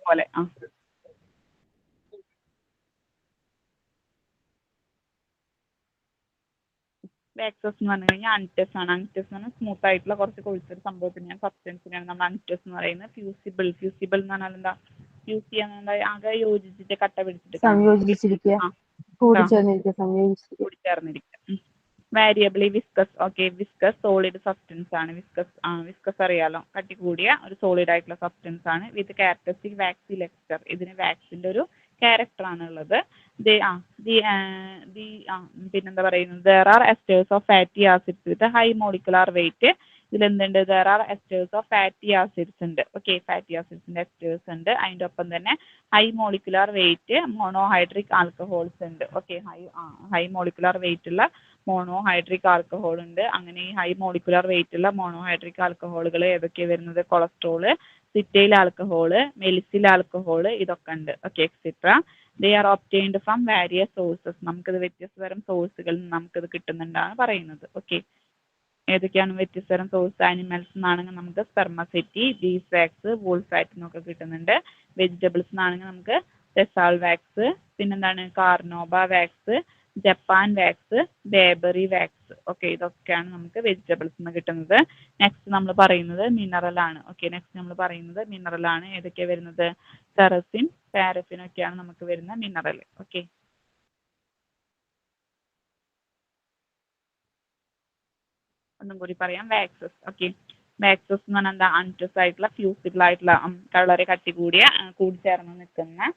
പോലെ. വാക്സസ് എന്ന് പറഞ്ഞു കഴിഞ്ഞാൽ അൺടസ് ആണ്. അൺടസ് എന്ന് പറഞ്ഞാൽ സ്മൂത്ത് ആയിട്ടുള്ള കുറച്ച് കൊഴുത്തൊരു സംഭവത്തിനെയാണ്, സബ്സ്റ്റൻസിനെയാണ് നമ്മൾ അൺടസ് എന്ന് പറയുന്നത്. ഫ്യൂസിബിൾ എന്ന് പറഞ്ഞാൽ എന്താ, ഫ്യൂസ് ചെയ്യാൻ ആകെ യോജിച്ചിട്ട് കട്ട പിടിച്ചിട്ട് സംയോജിച്ചിരിക്കുക, കൂടിച്ചേർന്നിരിക്കുക. Variably viscous. Okay, viscous solid substance ആണ്. വിസ്കസ് അറിയാലോ, കട്ടി കൂടിയ ഒരു സോളിഡ് ആയിട്ടുള്ള സബ്സ്റ്റൻസ് ആണ്. With characteristic waxy lecture. ഇതിന് വാക്സിന്റെ ഒരു ക്യാരക്ടർ ആണ് ഉള്ളത്. പിന്നെന്താ പറയുന്നത്, there are esters of fatty acids with high molecular weight. ഇതിലെന്തുണ്ട്, there are esters of fatty acids ഉണ്ട്. ഓക്കെ, ഫാറ്റി ആസിഡ്സിന്റെ എസ്റ്റേഴ്സ് ഉണ്ട്. അതിൻ്റെ ഒപ്പം തന്നെ high molecular weight monohydric alcohols ഉണ്ട്. ഓക്കെ, ഹൈ മോളിക്കുലാർ വെയിറ്റ് ഉള്ള മോണോഹൈഡ്രിക് ആൽക്കഹോൾ ഉണ്ട്. അങ്ങനെ ഈ ഹൈ മോളിക്കുലാർ വെയിറ്റ് ഉള്ള മോണോഹൈഡ്രിക് ആൽക്കഹോളുകൾ ഏതൊക്കെയാണ് വരുന്നത്, കൊളസ്ട്രോള്, സിറ്റൈൽ ആൽക്കഹോള്, മെലിസിൽ ആൽക്കഹോള്, ഇതൊക്കെ ഉണ്ട്. Okay, etcetera. They are obtained from various sources. നമുക്കിത് വ്യത്യസ്ത തരം സോഴ്സുകളിൽ നിന്ന് നമുക്കിത് കിട്ടുന്നുണ്ടാണ് പറയുന്നത്. ഓക്കെ, ഏതൊക്കെയാണ് വ്യത്യസ്ത തരം സോഴ്സ്? ആനിമൽസ് എന്നാണെങ്കിൽ നമുക്ക് spermaceti, bees wax, wool fat എന്നൊക്കെ കിട്ടുന്നുണ്ട്. വെജിറ്റബിൾസ് എന്നാണെങ്കിൽ നമുക്ക് സെസാൾ വാക്സ്, പിന്നെന്താണ് carnauba wax, Japan wax, bayberry wax. Okay, ഇതൊക്കെയാണ് നമുക്ക് വെജിറ്റബിൾസ് നിന്ന് കിട്ടുന്നത്. നെക്സ്റ്റ് നമ്മൾ പറയുന്നത് മിനറൽ ആണ്. ഓക്കെ, നെക്സ്റ്റ് നമ്മൾ പറയുന്നത് മിനറൽ ആണ്. ഏതൊക്കെയാണ് വരുന്നത്, സെറസിൻ, പാരഫിൻ ഒക്കെയാണ് നമുക്ക് വരുന്ന മിനറൽ. ഓക്കെ, ഒന്നും കൂടി പറയാം, വാക്സസ്. ഓക്കെ, വാക്സസ് എന്ന് പറഞ്ഞാൽ എന്താ, അൺടസ് ആയിട്ടുള്ള ഫ്യൂസിബിൾ ആയിട്ടുള്ള വളരെ കട്ടി കൂടിയ കൂടിച്ചേർന്ന് നിൽക്കുന്ന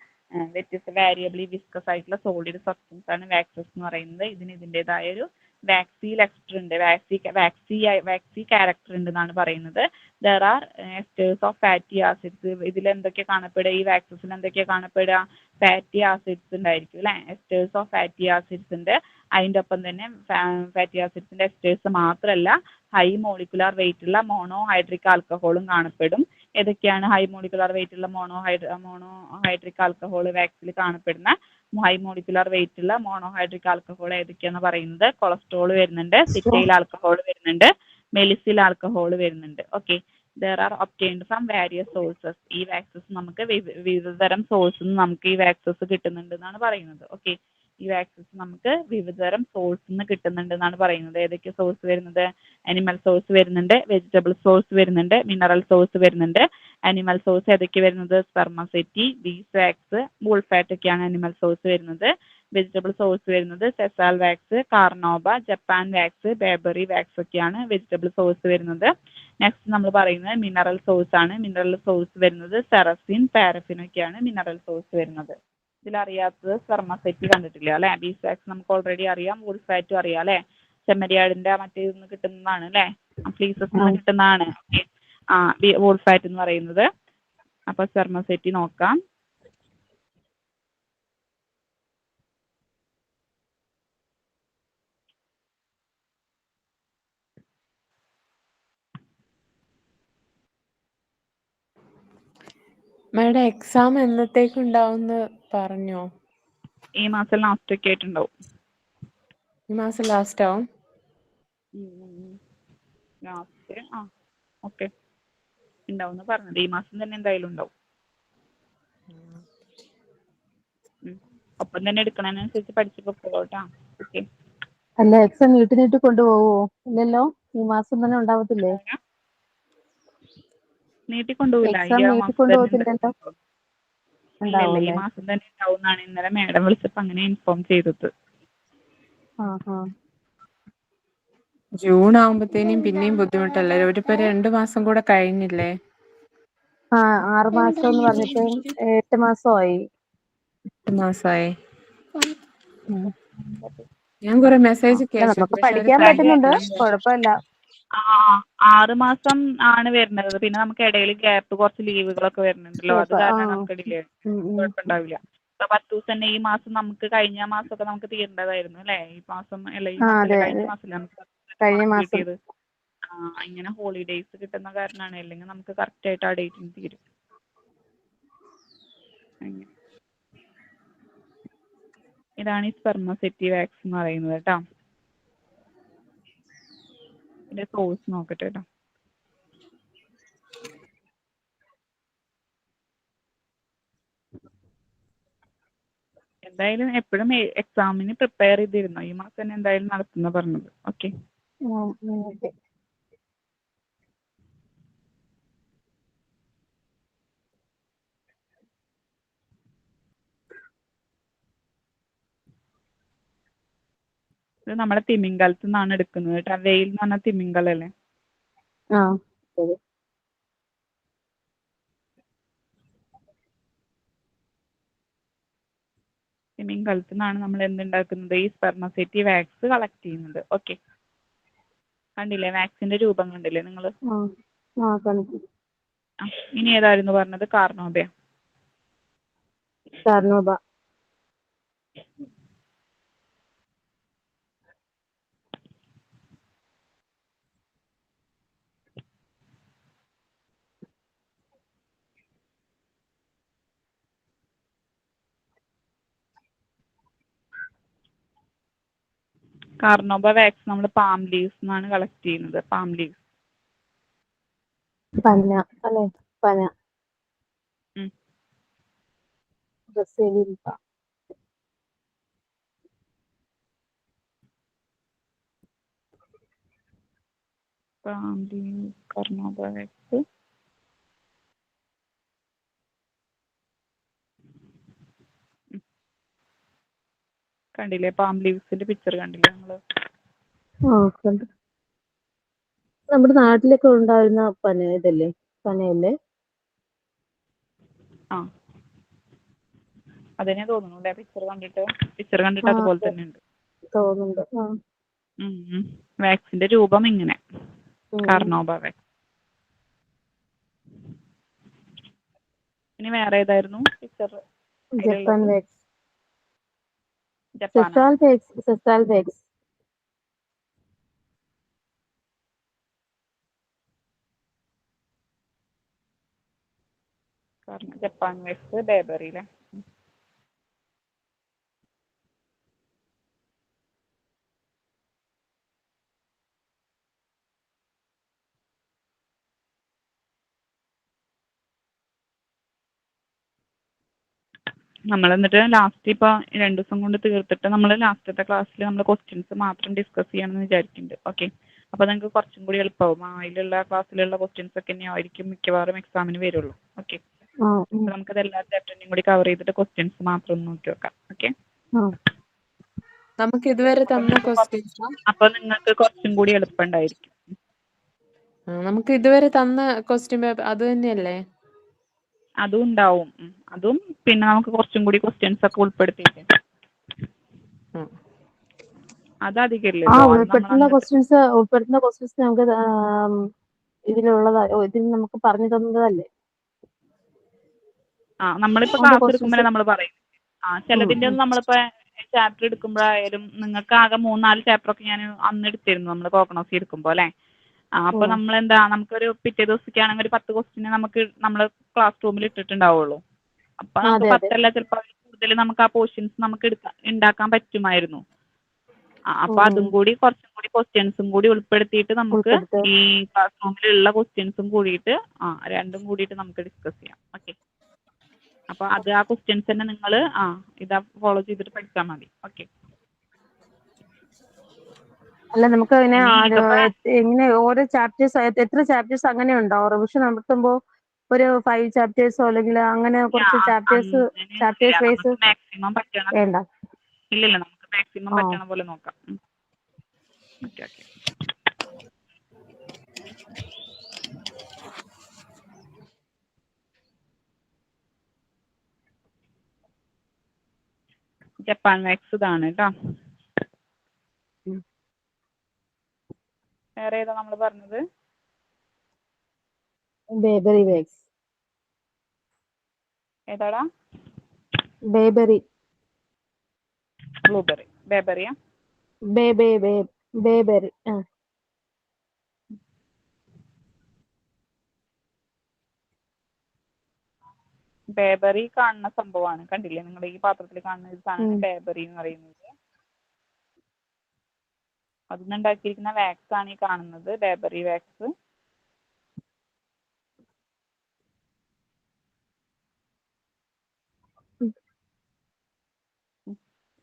വ്യത്യസ്ത വാരിയബിളി വിസ്കസ് ആയിട്ടുള്ള സോളിഡ് സബ്സ്റ്റൻസ് ആണ് വാക്സസ് എന്ന് പറയുന്നത്. ഇതിന് ഇതിൻ്റെതായ ഒരു വാക്സി ലെക്ചർ ഉണ്ട്, വാക്സി ക്യാരക്ടർ ഉണ്ട് എന്നാണ് പറയുന്നത്. There are esters of fatty acids. ഇതിൽ എന്തൊക്കെ കാണപ്പെടുക, ഈ വാക്സസിൽ എന്തൊക്കെയാണ് കാണപ്പെടുക, ഫാറ്റി ആസിഡ്സ് ഉണ്ടായിരിക്കും അല്ലേ. എസ്റ്റേഴ്സ് ഓഫ് ഫാറ്റി ആസിഡ്സ് ഉണ്ട്. അതിൻ്റെ ഒപ്പം തന്നെ ഫാറ്റി ആസിഡ്സിന്റെ എസ്റ്റേഴ്സ് മാത്രമല്ല, ഹൈ മോളിക്കുലാർ വെയിറ്റ് ഉള്ള മോണോഹൈഡ്രിക് ആൽക്കഹോളും കാണപ്പെടും. ഏതൊക്കെയാണ് ഹൈ മോളിക്കുലാർ വെയിറ്റ് ഉള്ള മോണോഹൈഡ്രിക് ആൽക്കഹോൾ വാക്സിൽ കാണപ്പെടുന്ന ഹൈ മോളിക്കുലാർ വെയിറ്റ് ഉള്ള മോണോഹൈഡ്രിക് ആൽക്കഹോൾ ഏതൊക്കെയാണെന്ന് പറയുന്നത്, കൊളസ്ട്രോൾ വരുന്നുണ്ട്, സിറ്റൈൽ ആൽക്കഹോൾ വരുന്നുണ്ട്, മെലിസിൽ ആൽക്കഹോൾ വരുന്നുണ്ട്. Okay, there are obtained from various sources. ഈ വാക്സസ് നമുക്ക് വിവിധ തരം സോഴ്സിൽ നിന്ന് നമുക്ക് ഈ വാക്സസ് കിട്ടുന്നുണ്ട് എന്നാണ് പറയുന്നത്. ഓക്കെ, ഈ വാക്സിൻസ് നമുക്ക് വിവിധതരം സോഴ്സിൽ നിന്ന് കിട്ടുന്നുണ്ട് എന്നാണ് പറയുന്നത്. ഏതൊക്കെ സോഴ്സ് വരുന്നത്? അനിമൽ സോഴ്സ് വരുന്നുണ്ട്, വെജിറ്റബിൾ സോഴ്സ് വരുന്നുണ്ട്, മിനറൽ സോഴ്സ് വരുന്നുണ്ട്. അനിമൽ സോഴ്സ് ഏതൊക്കെ വരുന്നത്? സ്പെർമസെറ്റി, ബീസ് വാക്സ്, ബുൾ ഫാറ്റ് ഒക്കെയാണ് അനിമൽ സോഴ്സ് വരുന്നത്. വെജിറ്റബിൾ സോഴ്സ് വരുന്നത് സെസാൽ wax, കാർണോബ, Japan wax, bayberry wax ഒക്കെയാണ് വെജിറ്റബിൾ സോഴ്സ് വരുന്നത്. നെക്സ്റ്റ് നമ്മൾ പറയുന്നത് മിനറൽ സോഴ്സ് ആണ്. മിനറൽ സോഴ്സ് വരുന്നത് സെറസിൻ, പാരഫിൻ ഒക്കെയാണ് മിനറൽ സോഴ്സ് വരുന്നത്. ഇതിലറിയാത്തത് സ്പെർമസെറ്റി കണ്ടിട്ടില്ല അല്ലേ? ബീസ് വാക്സ് നമുക്ക് ഓൾറെഡി അറിയാം, ബുൾ ഫാറ്റും അറിയാം അല്ലേ? ചെമ്മരിയാടിന്റെ മറ്റേ നിന്ന് കിട്ടുന്നതാണ് അല്ലേ? ഫ്ലീസസ് നിന്ന് കിട്ടുന്നതാണ്. ഓക്കെ, ബുൾ ഫാറ്റ് എന്ന് പറയുന്നത്. അപ്പോൾ സ്പെർമസെറ്റി നോക്കാം. മാഡം എക്സാം എന്നത്തേക്ക് ഉണ്ടാവുമെന്ന് പറഞ്ഞോ? ഈ മാസം ലാസ്റ്റ് ഒക്കെ ആയിട്ടുണ്ടാവും. ഈ മാസം ലാസ്റ്റ് ആവും? ലാസ്റ്റ് ഓക്കെ ഉണ്ടാവും എന്ന് പറഞ്ഞത്. ഈ മാസം തന്നെ എന്തായാലും ഉണ്ടാവും. ഒപ്പം തന്നെ എടുക്കണതിനനുസരിച്ച് പഠിച്ച് പൊക്കോട്ടാ. ഓക്കെ. അല്ല, എക്സാം നീട്ടി കൊണ്ടുപോവോ? ഇല്ലല്ലോ, ഈ മാസം തന്നെ ഉണ്ടാവത്തില്ലേ? നീട്ടിക്കൊണ്ടുപോകില്ല, ഈ എക്സാം മാസം തന്നെ നീട്ടിക്കൊണ്ടുപോകത്തില്ലല്ലോ. ഇല്ല ഈ ഉണ്ടാവൂല്ലേ? മാസം തന്നെ ഉണ്ടാവും എന്നാണ് ഇന്നലെ മാഡം വിളിച്ചപ്പോ അങ്ങനെ ഇൻഫോം ചെയ്തത്. ജൂൺ ആവുമ്പത്തേനും പിന്നെയും ബുദ്ധിമുട്ടല്ലേ? ഒരു 2 മാസം കൂടെ കഴിഞ്ഞില്ലേ? 6 മാസം എന്ന് പറഞ്ഞിട്ട് 8 മാസമായി. 8 മാസമായി. ഉം. ഞാൻ കുറെ മെസ്സേജ് അല്ല, നമുക്ക് അയച്ചു, പക്ഷെ പഠിക്കാൻ പറ്റുന്നുണ്ട്, കുഴപ്പമില്ല. 6 മാസം ആണ് വരുന്നത്. പിന്നെ നമുക്ക് ഇടയിൽ ഗ്യാപ്പ് കുറച്ച് ലീവുകളൊക്കെ വരുന്നുണ്ടല്ലോ, അത് കാരണം നമുക്ക് ഡിലേ. കുഴപ്പമുണ്ടാവില്ല. ഇപ്പൊ 10 ദിവസം തന്നെ ഈ മാസം നമുക്ക് കഴിഞ്ഞ മാസമൊക്കെ നമുക്ക് തീരേണ്ടതായിരുന്നു അല്ലേ? ഈ മാസം അല്ല, ഈ മാസമല്ല, കഴിഞ്ഞ മാസമല്ലേ നമുക്ക് കഴിഞ്ഞ മാസം കിട്ടിയത്. ഇങ്ങനെ ഹോളിഡേയ്സ് കിട്ടുന്ന കാരണമാണ്, അല്ലെങ്കിൽ നമുക്ക് കറക്റ്റ് ആയിട്ട് ആ ഡേറ്റിന് തീരും. ഇതാണ് ഈ സ്പെർമസെറ്റി വാക്സ് എന്ന് പറയുന്നത് കേട്ടോ. ഇതിന്റെ സോഴ്സ് നോക്കട്ടെ കേട്ടോ. എന്തായാലും എപ്പോഴും എക്സാമിന് പ്രിപ്പയർ ചെയ്തിരുന്നോ? ഈ മാസം തന്നെ എന്തായാലും നടത്തുന്ന പറഞ്ഞത്. ഓക്കെ. ഇത് നമ്മുടെ തിമിംഗലത്തു നിന്നാണ് എടുക്കുന്നത് കേട്ടോ. വെയിൽ എന്ന് പറഞ്ഞാൽ തിമിംഗലല്ലേ? ശരി. തിമിംഗലത്തു നിന്നാണ് നമ്മൾ എന്തുണ്ടാക്കുന്നത്? ഈ സ്പെർമസെറ്റി വാക്സ് കളക്ട് ചെയ്യുന്നത്. ഓക്കെ, കണ്ടില്ലേ വാക്സിന്റെ രൂപം കണ്ടില്ലേ നിങ്ങൾ? ഇനി ഏതായിരുന്നു പറഞ്ഞത്? കാർണോബ. കാർണോബ വാക്സ് നമ്മൾ പാം ലീവ്സ് നിന്നാണ് കളക്ട് ചെയ്യുന്നത്. Palm leaves. പന അല്ലേ? പന. Palm leaf, carnauba wax. കണ്ടില്ലേ പാം ലീവ്സിന്റെ പിക്ചർ കണ്ടില്ലേ നമ്മള്? നമ്മുടെ നാട്ടിലൊക്കെ ഉണ്ടായിരുന്ന പന ഇതല്ലേ? പനയല്ലേ? അതിനെ തോന്നുന്നു പിക്ചർ കണ്ടിട്ട് അതുപോലെ തന്നെ ഉണ്ട് തോന്നുന്നുണ്ട്. വാക്സിന്റെ രൂപം ഇങ്ങനെ, കാർണോബ വാക്സ്. ഇനി വേറെ ഏതായിരുന്നു പിക്ചർ? Japan wax. ജപ്പാൻ. സെസാൽ വാക്സ്. ജപ്പാൻ വാക്സ്, ബേബറിയിലെ. നമ്മൾ എന്നിട്ട് ലാസ്റ്റ് ഇപ്പോൾ 2 ദിവസം കൊണ്ട് തീർത്തിട്ട് നമ്മൾ ലാസ്റ്റത്തെ ക്ലാസ്സിൽ നമ്മൾ ക്വസ്റ്റ്യൻസ് മാത്രം ഡിസ്കസ് ചെയ്യണമെന്ന് വിചാരിക്കുന്നുണ്ട്. ഓക്കെ, അപ്പോൾ നിങ്ങൾക്ക് കുറച്ചും കൂടി എളുപ്പമാവും. അതിലുള്ള ക്ലാസ്സിലുള്ള ക്വസ്റ്റ്യൻസ് ഒക്കെ തന്നെയായിരിക്കും മിക്കവാറും എക്സാമിന് വരുള്ളൂ. ഓക്കെ, അപ്പോൾ നമുക്കത് എല്ലാ ചാപ്റ്ററിനെയും കൂടി കവർ ചെയ്തിട്ട് ക്വസ്റ്റ്യൻസ് മാത്രം ഒന്ന് നോക്കി വെക്കാം. ഓക്കെ, നമുക്ക് ഇതുവരെ തന്ന ക്വസ്റ്റ്യൻസ് അപ്പോൾ നിങ്ങൾക്ക് കുറച്ചും കൂടി എളുപ്പമുണ്ടായിരിക്കും. നമുക്ക് ഇതുവരെ തന്ന ക്വസ്റ്റ്യൻ പേപ്പർ അത് തന്നെയല്ലേ? അതും ഉണ്ടാവും. അതും പിന്നെ നമുക്ക് കുറച്ചും കൂടി ക്വസ്റ്റ്യൻസ് ഒക്കെ ഉൾപ്പെടുത്തിയിട്ട് അത് അധികമില്ലല്ലോ. ഉൾപ്പെടുത്തുന്ന ക്വസ്റ്റ്യൻസ് നമുക്ക് ഇതിലുള്ളതാ, ഇതിൽ നമുക്ക് പറഞ്ഞു തന്നതല്ലേ? നമ്മളിപ്പോ ക്ലാസ് എടുക്കുമ്പോഴേ നമ്മൾ പറയും. ചിലതിന്റെ ഒന്നും നമ്മളിപ്പോ ചാപ്റ്റർ എടുക്കുമ്പോഴായാലും നിങ്ങൾക്ക് ആകെ 3-4 ചാപ്റ്റർ ഒക്കെ ഞാൻ അന്ന് എടുത്തിരുന്നു നമ്മൾ കോക്കണോസി എടുക്കുമ്പോൾ അല്ലേ. അപ്പൊ നമ്മളെന്താ, നമുക്കൊരു പിറ്റേ ദിവസത്തേക്കാണെങ്കിൽ ഒരു 10 ക്വസ്റ്റ്യൻ നമുക്ക് നമ്മൾ ക്ലാസ് റൂമിൽ ഇട്ടിട്ടുണ്ടാവുള്ളൂ. അപ്പൊ നമുക്ക് 10 അല്ല, ചിലപ്പോൾ കൂടുതൽ നമുക്ക് ആ പോർഷൻസ് നമുക്ക് ഉണ്ടാക്കാൻ പറ്റുമായിരുന്നു. അപ്പൊ അതും കൂടി കുറച്ചും കൂടി ക്വസ്റ്റ്യൻസും കൂടി ഉൾപ്പെടുത്തിയിട്ട് നമുക്ക് ഈ ക്ലാസ് റൂമിലുള്ള ക്വസ്റ്റ്യൻസും കൂടിയിട്ട് രണ്ടും കൂടിയിട്ട് നമുക്ക് ഡിസ്കസ് ചെയ്യാം. ഓക്കെ, അപ്പൊ അത് ആ ക്വസ്റ്റ്യൻസ് തന്നെ നിങ്ങൾ ഇതാ ഫോളോ ചെയ്തിട്ട് പഠിച്ചാൽ മതി. ഓക്കെ, അല്ല നമുക്ക് ഇങ്ങനെ ഓരോ ചാപ്റ്റേഴ്സ്, എത്ര ചാപ്റ്റേഴ്സ് അങ്ങനെ ഉണ്ടോ? റിവിഷൻ നടത്തുമ്പോൾ ഒരു 5 ചാപ്റ്റേഴ്സോ അല്ലെങ്കിൽ അങ്ങനെ കുറച്ച് ചാപ്റ്റേഴ്സ് വൈസ് മാക്സിമം പറ്റണം. വേണ്ട? ഇല്ലില്ല, നമുക്ക് മാക്സിമം പറ്റണ പോലെ നോക്കാം. Okay okay. ജപ്പാൻ മാത്സ് ഇതാണ് കേട്ടോ. വേറെ ഏതാ നമ്മൾ പറഞ്ഞത്? ബേബറി മാത്സ്. ഏതാടാ? ബേബറി. ബ്ലൂബെറി. ബേബറിയാ? ബേബറി. ബേബറി കാണുന്ന സംഭവമാണ്, കണ്ടില്ലേ നിങ്ങൾ ഈ പാത്രത്തിൽ കാണുന്ന സാധനമാണ് ബേബറി എന്ന് പറയുന്നത്. അതിന്ന് ഉണ്ടാക്കിയിരിക്കുന്ന വാക്സ് ആണ് ഈ കാണുന്നത്, ബേബറി വാക്സ്.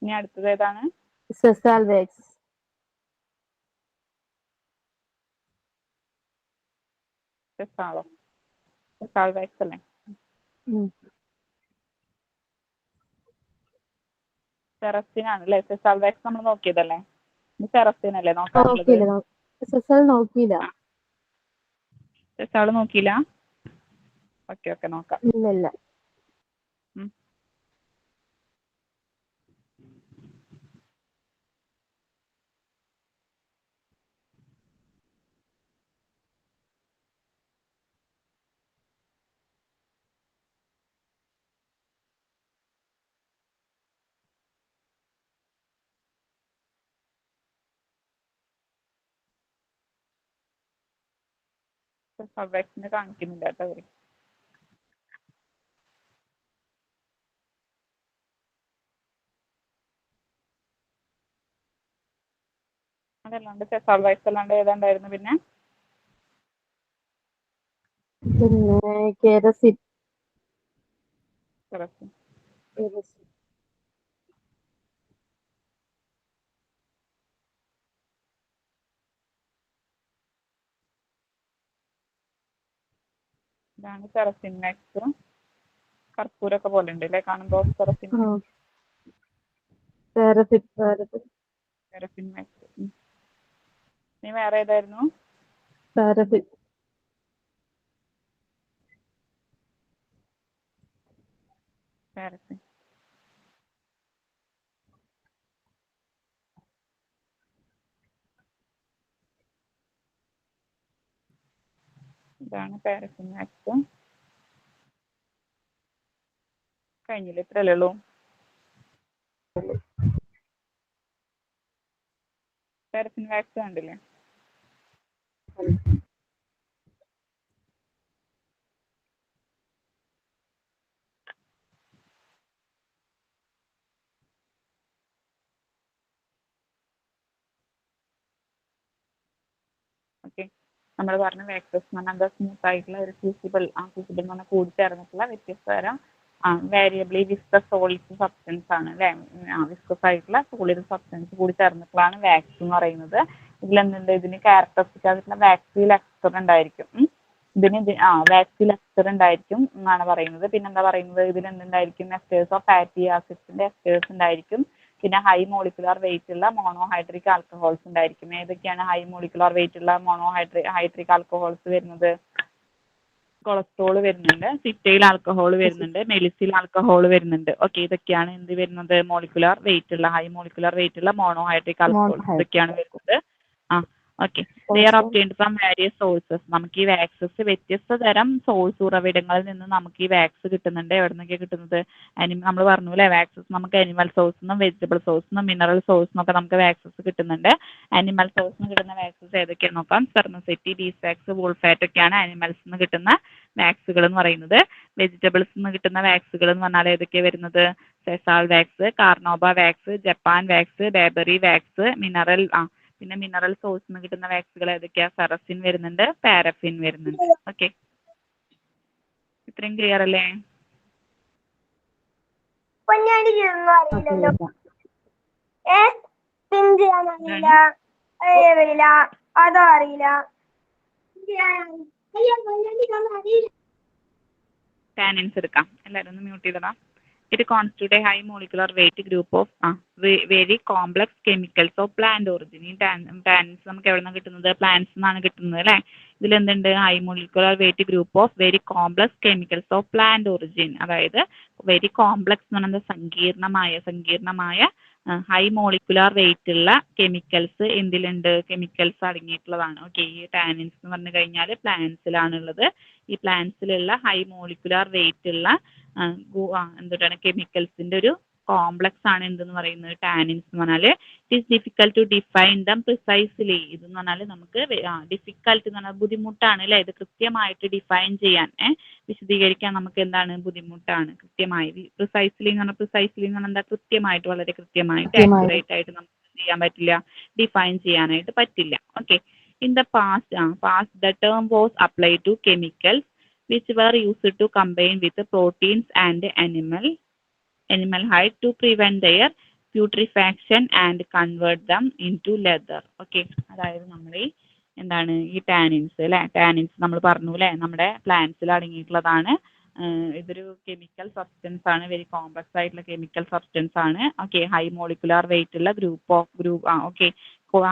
ഇനി അടുത്തത് ഏതാണ്? സെസാൽ വാക്സ്. സെസാൾ വാക്സ് അല്ലേ? സെറസിനാണ് അല്ലേ? സെസാൾ വാക്സ് നമ്മൾ നോക്കിയതല്ലേ? സെറസിൻ അല്ലേ നോക്കാറുള്ളത്? സെസാൾ നോക്കിയില്ല. സെസാൾ നോക്കിയില്ല? ഓക്കെ ഓക്കെ, നോക്കാം. ഇല്ല. സെസാൾ വാക്സിന് കാണിക്കുന്നില്ല കേട്ടോ അവര്. അതല്ലാണ്ട് സെസാൾ വാക്സ് അല്ലാണ്ട് ഏതാണ്ടായിരുന്നു പിന്നെ? കെരസിൻ. ഇതാണ് സെറസിൻ വാക്സ്. കർപ്പൂരൊക്കെ പോലെ ഉണ്ട് അല്ലേ കാണുമ്പോൾ സെറസിൻ വാക്സ്. ഇനി വേറെ ഏതായിരുന്നു? പാരഫിൻ. പാരഫിൻ. ഇതാണ് പാരഫിൻ വാക്സ്. കഴിഞ്ഞില്ല, ഇത്രയല്ലേ ഉള്ളൂ? പാരഫിൻ വാക്സ് കണ്ടില്ലേ? ഓക്കെ, നമ്മൾ പറഞ്ഞ വാക്സസ് എന്ന് പറഞ്ഞാൽ സ്മൂത്ത് ആയിട്ടുള്ള ഒരു ഫ്യൂസിബിൾ എന്ന് പറഞ്ഞാൽ കൂടി ചേർന്നിട്ടുള്ള വ്യത്യസ്ത തരം വേരിയബിളി വിസ്കസ് സോളിഡ് സബ്സ്റ്റൻസ് ആണ് അല്ലേ. വിസ്കസ് ആയിട്ടുള്ള സോളിഡ് സബ്സ്റ്റൻസ് കൂടി ചേർന്നിട്ടുള്ളതാണ് വാക്സ് എന്ന് പറയുന്നത്. ഇതിലെന്തുണ്ട്, ഇതിന് ക്യാരക്ടറിസ്റ്റിക് ആയിട്ടുള്ള വാക്സിൽ എക്സ്റ്റർ ഉണ്ടായിരിക്കും. ഇതിന് വാക്സിൽ എക്സ്റ്റർ ഉണ്ടായിരിക്കും എന്നാണ് പറയുന്നത്. പിന്നെന്താ പറയുന്നത്, ഇതിൽ എന്തുണ്ടായിരിക്കും, എസ്റ്റേഴ്സ് ഓഫ് ഫാറ്റി ആസിഡ്സിന്റെ എസ്റ്റേഴ്സ് ഉണ്ടായിരിക്കും. പിന്നെ ഹൈ മോളിക്കുലാർ വെയിറ്റ് ഉള്ള മോണോഹൈഡ്രിക് ആൽക്കഹോൾസ് ഉണ്ടായിരിക്കും. ഏതൊക്കെയാണ് ഹൈ മോളിക്കുലാർ വെയിറ്റ് ഉള്ള മോണോഹൈഡ്രിക് ആൽക്കഹോൾസ് വരുന്നത്? കൊളസ്ട്രോൾ വരുന്നുണ്ട്, സിറ്റൈൽ ആൽക്കഹോൾ വരുന്നുണ്ട്, മെലിസിൽ ആൽക്കഹോൾ വരുന്നുണ്ട്. ഓക്കെ, ഇതൊക്കെയാണ് എന്ത് വരുന്നത്, മോളിക്കുലാർ വെയിറ്റ് ഉള്ള ഹൈ മോളിക്കുലാർ വെയിറ്റ് ഉള്ള മോണോഹൈഡ്രിക് ആൽക്കഹോൾസ് ഇതൊക്കെയാണ് വരുന്നത്. Okay, they are obtained from various sources. നമുക്ക് ഈ വാക്സസ് വ്യത്യസ്ത തരം സോഴ്സ് ഉറവിടങ്ങളിൽ നിന്ന് നമുക്ക് ഈ വാക്സ് കിട്ടുന്നുണ്ട്. എവിടെ നിന്നൊക്കെയാണ് കിട്ടുന്നത്? നമ്മൾ പറഞ്ഞു അല്ലേ, വാക്സസ് നമുക്ക് അനിമൽ സോഴ്സ് നിന്നും വെജിറ്റബിൾ സോഴ്സ് നിന്നും മിനറൽ സോഴ്സ് നിന്നൊക്കെ നമുക്ക് വാക്സസ് കിട്ടുന്നുണ്ട്. അനിമൽ സോഴ്സ് നിന്ന് കിട്ടുന്ന വാക്സസ് ഏതൊക്കെയാണെന്ന് നോക്കാം. സ്പെർമസെറ്റി, ബീസ്വാക്സ്, വൂൾഫാറ്റ് ഒക്കെയാണ് അനിമൽസ് നിന്ന് കിട്ടുന്ന വാക്സുകൾ എന്ന് പറയുന്നത്. വെജിറ്റബിൾസ് നിന്ന് കിട്ടുന്ന വാക്സുകൾ എന്ന് പറഞ്ഞാൽ ഏതൊക്കെയാണ് വരുന്നത്? സെസാൾ wax, carnauba wax, Japan wax, bayberry wax, പിന്നെ മിനറൽ സോഴ്സ് നിന്ന് കിട്ടുന്ന വാക്സുകൾ ഏതൊക്കെയാ? ഫെറസിൻ വരുന്നുണ്ട്, പാരഫിൻ വരുന്നുണ്ട്. ഓക്കെ, ഇത്രയും ക്ലിയർ അല്ലേ? ടാനിൻസ് എടുക്കാം. എല്ലാവരും ഒന്ന് mute ചെയ്തടാ. It constitutes a high molecular weight group of very complex chemicals of plant origin. ഈ ടാനിൻസ് നമുക്ക് എവിടെ നിന്നാണ് കിട്ടുന്നത്? പ്ലാന്റ്സ് നിന്നാണ് കിട്ടുന്നത് അല്ലേ. ഇതിൽ എന്തുണ്ട്? High molecular weight group of very complex chemicals of plant origin. അതായത് വെരി കോംപ്ലക്സ് എന്ന് പറയുന്നത് സങ്കീർണമായ ഹൈ മോളിക്കുലാർ വെയിറ്റ് ഉള്ള കെമിക്കൽസ് എന്തിലുണ്ട്? കെമിക്കൽസ് അടങ്ങിയിട്ടുള്ളതാണ്. ഓക്കെ, ഈ ടാനിൻസ് എന്ന് പറഞ്ഞു കഴിഞ്ഞാൽ പ്ലാന്റ്സിലാണുള്ളത്. ഈ പ്ലാന്റ്സിലുള്ള ഹൈ മോളിക്കുലാർ വെയിറ്റ് ഉള്ള എന്താണ് കെമിക്കൽസിന്റെ ഒരു കോംപ്ലക്സ് ആണ് എന്തെന്ന് പറയുന്നത്? ടാനിൻസ് എന്ന് പറഞ്ഞാൽ. It is difficult to define them precisely. ഇതെന്ന് പറഞ്ഞാൽ നമുക്ക് ഡിഫിക്കൽട്ട് എന്ന് പറഞ്ഞാൽ ബുദ്ധിമുട്ടാണ് അല്ലേ, ഇത് കൃത്യമായിട്ട് ഡിഫൈൻ ചെയ്യാൻ, വിശദീകരിക്കാൻ നമുക്ക് എന്താണ്? ബുദ്ധിമുട്ടാണ്. കൃത്യമായി പ്രിസൈസ്ലി എന്ന് പറഞ്ഞാൽ എന്താ? കൃത്യമായിട്ട്, വളരെ കൃത്യമായിട്ട്, ആക്യുറേറ്റ് ആയിട്ട് നമുക്ക് ചെയ്യാൻ പറ്റില്ല, ഡിഫൈൻ ചെയ്യാനായിട്ട് പറ്റില്ല. Okay, in the past the term was apply to chemicals which were used to combine with proteins and animal hide to prevent their putrefaction and convert them into leather. Okay, അതായത് നമ്മൾ എന്താണ് ഈ tannins അല്ലേ, tannins നമ്മൾ പറഞ്ഞു അല്ലേ, നമ്മുടെ പ്ലാന്റ്സിൽ അടങ്ങിയിട്ടുള്ളതാണ്. ഇതൊരു കെമിക്കൽ സബ്സ്റ്റൻസ് ആണ്, വെരി കോംപ്ലക്സ് ആയിട്ടുള്ള കെമിക്കൽ സബ്സ്റ്റൻസ് ആണ്. ഓക്കെ, ഹൈ മോളിക്കുലാർ വെയിറ്റ് ഉള്ള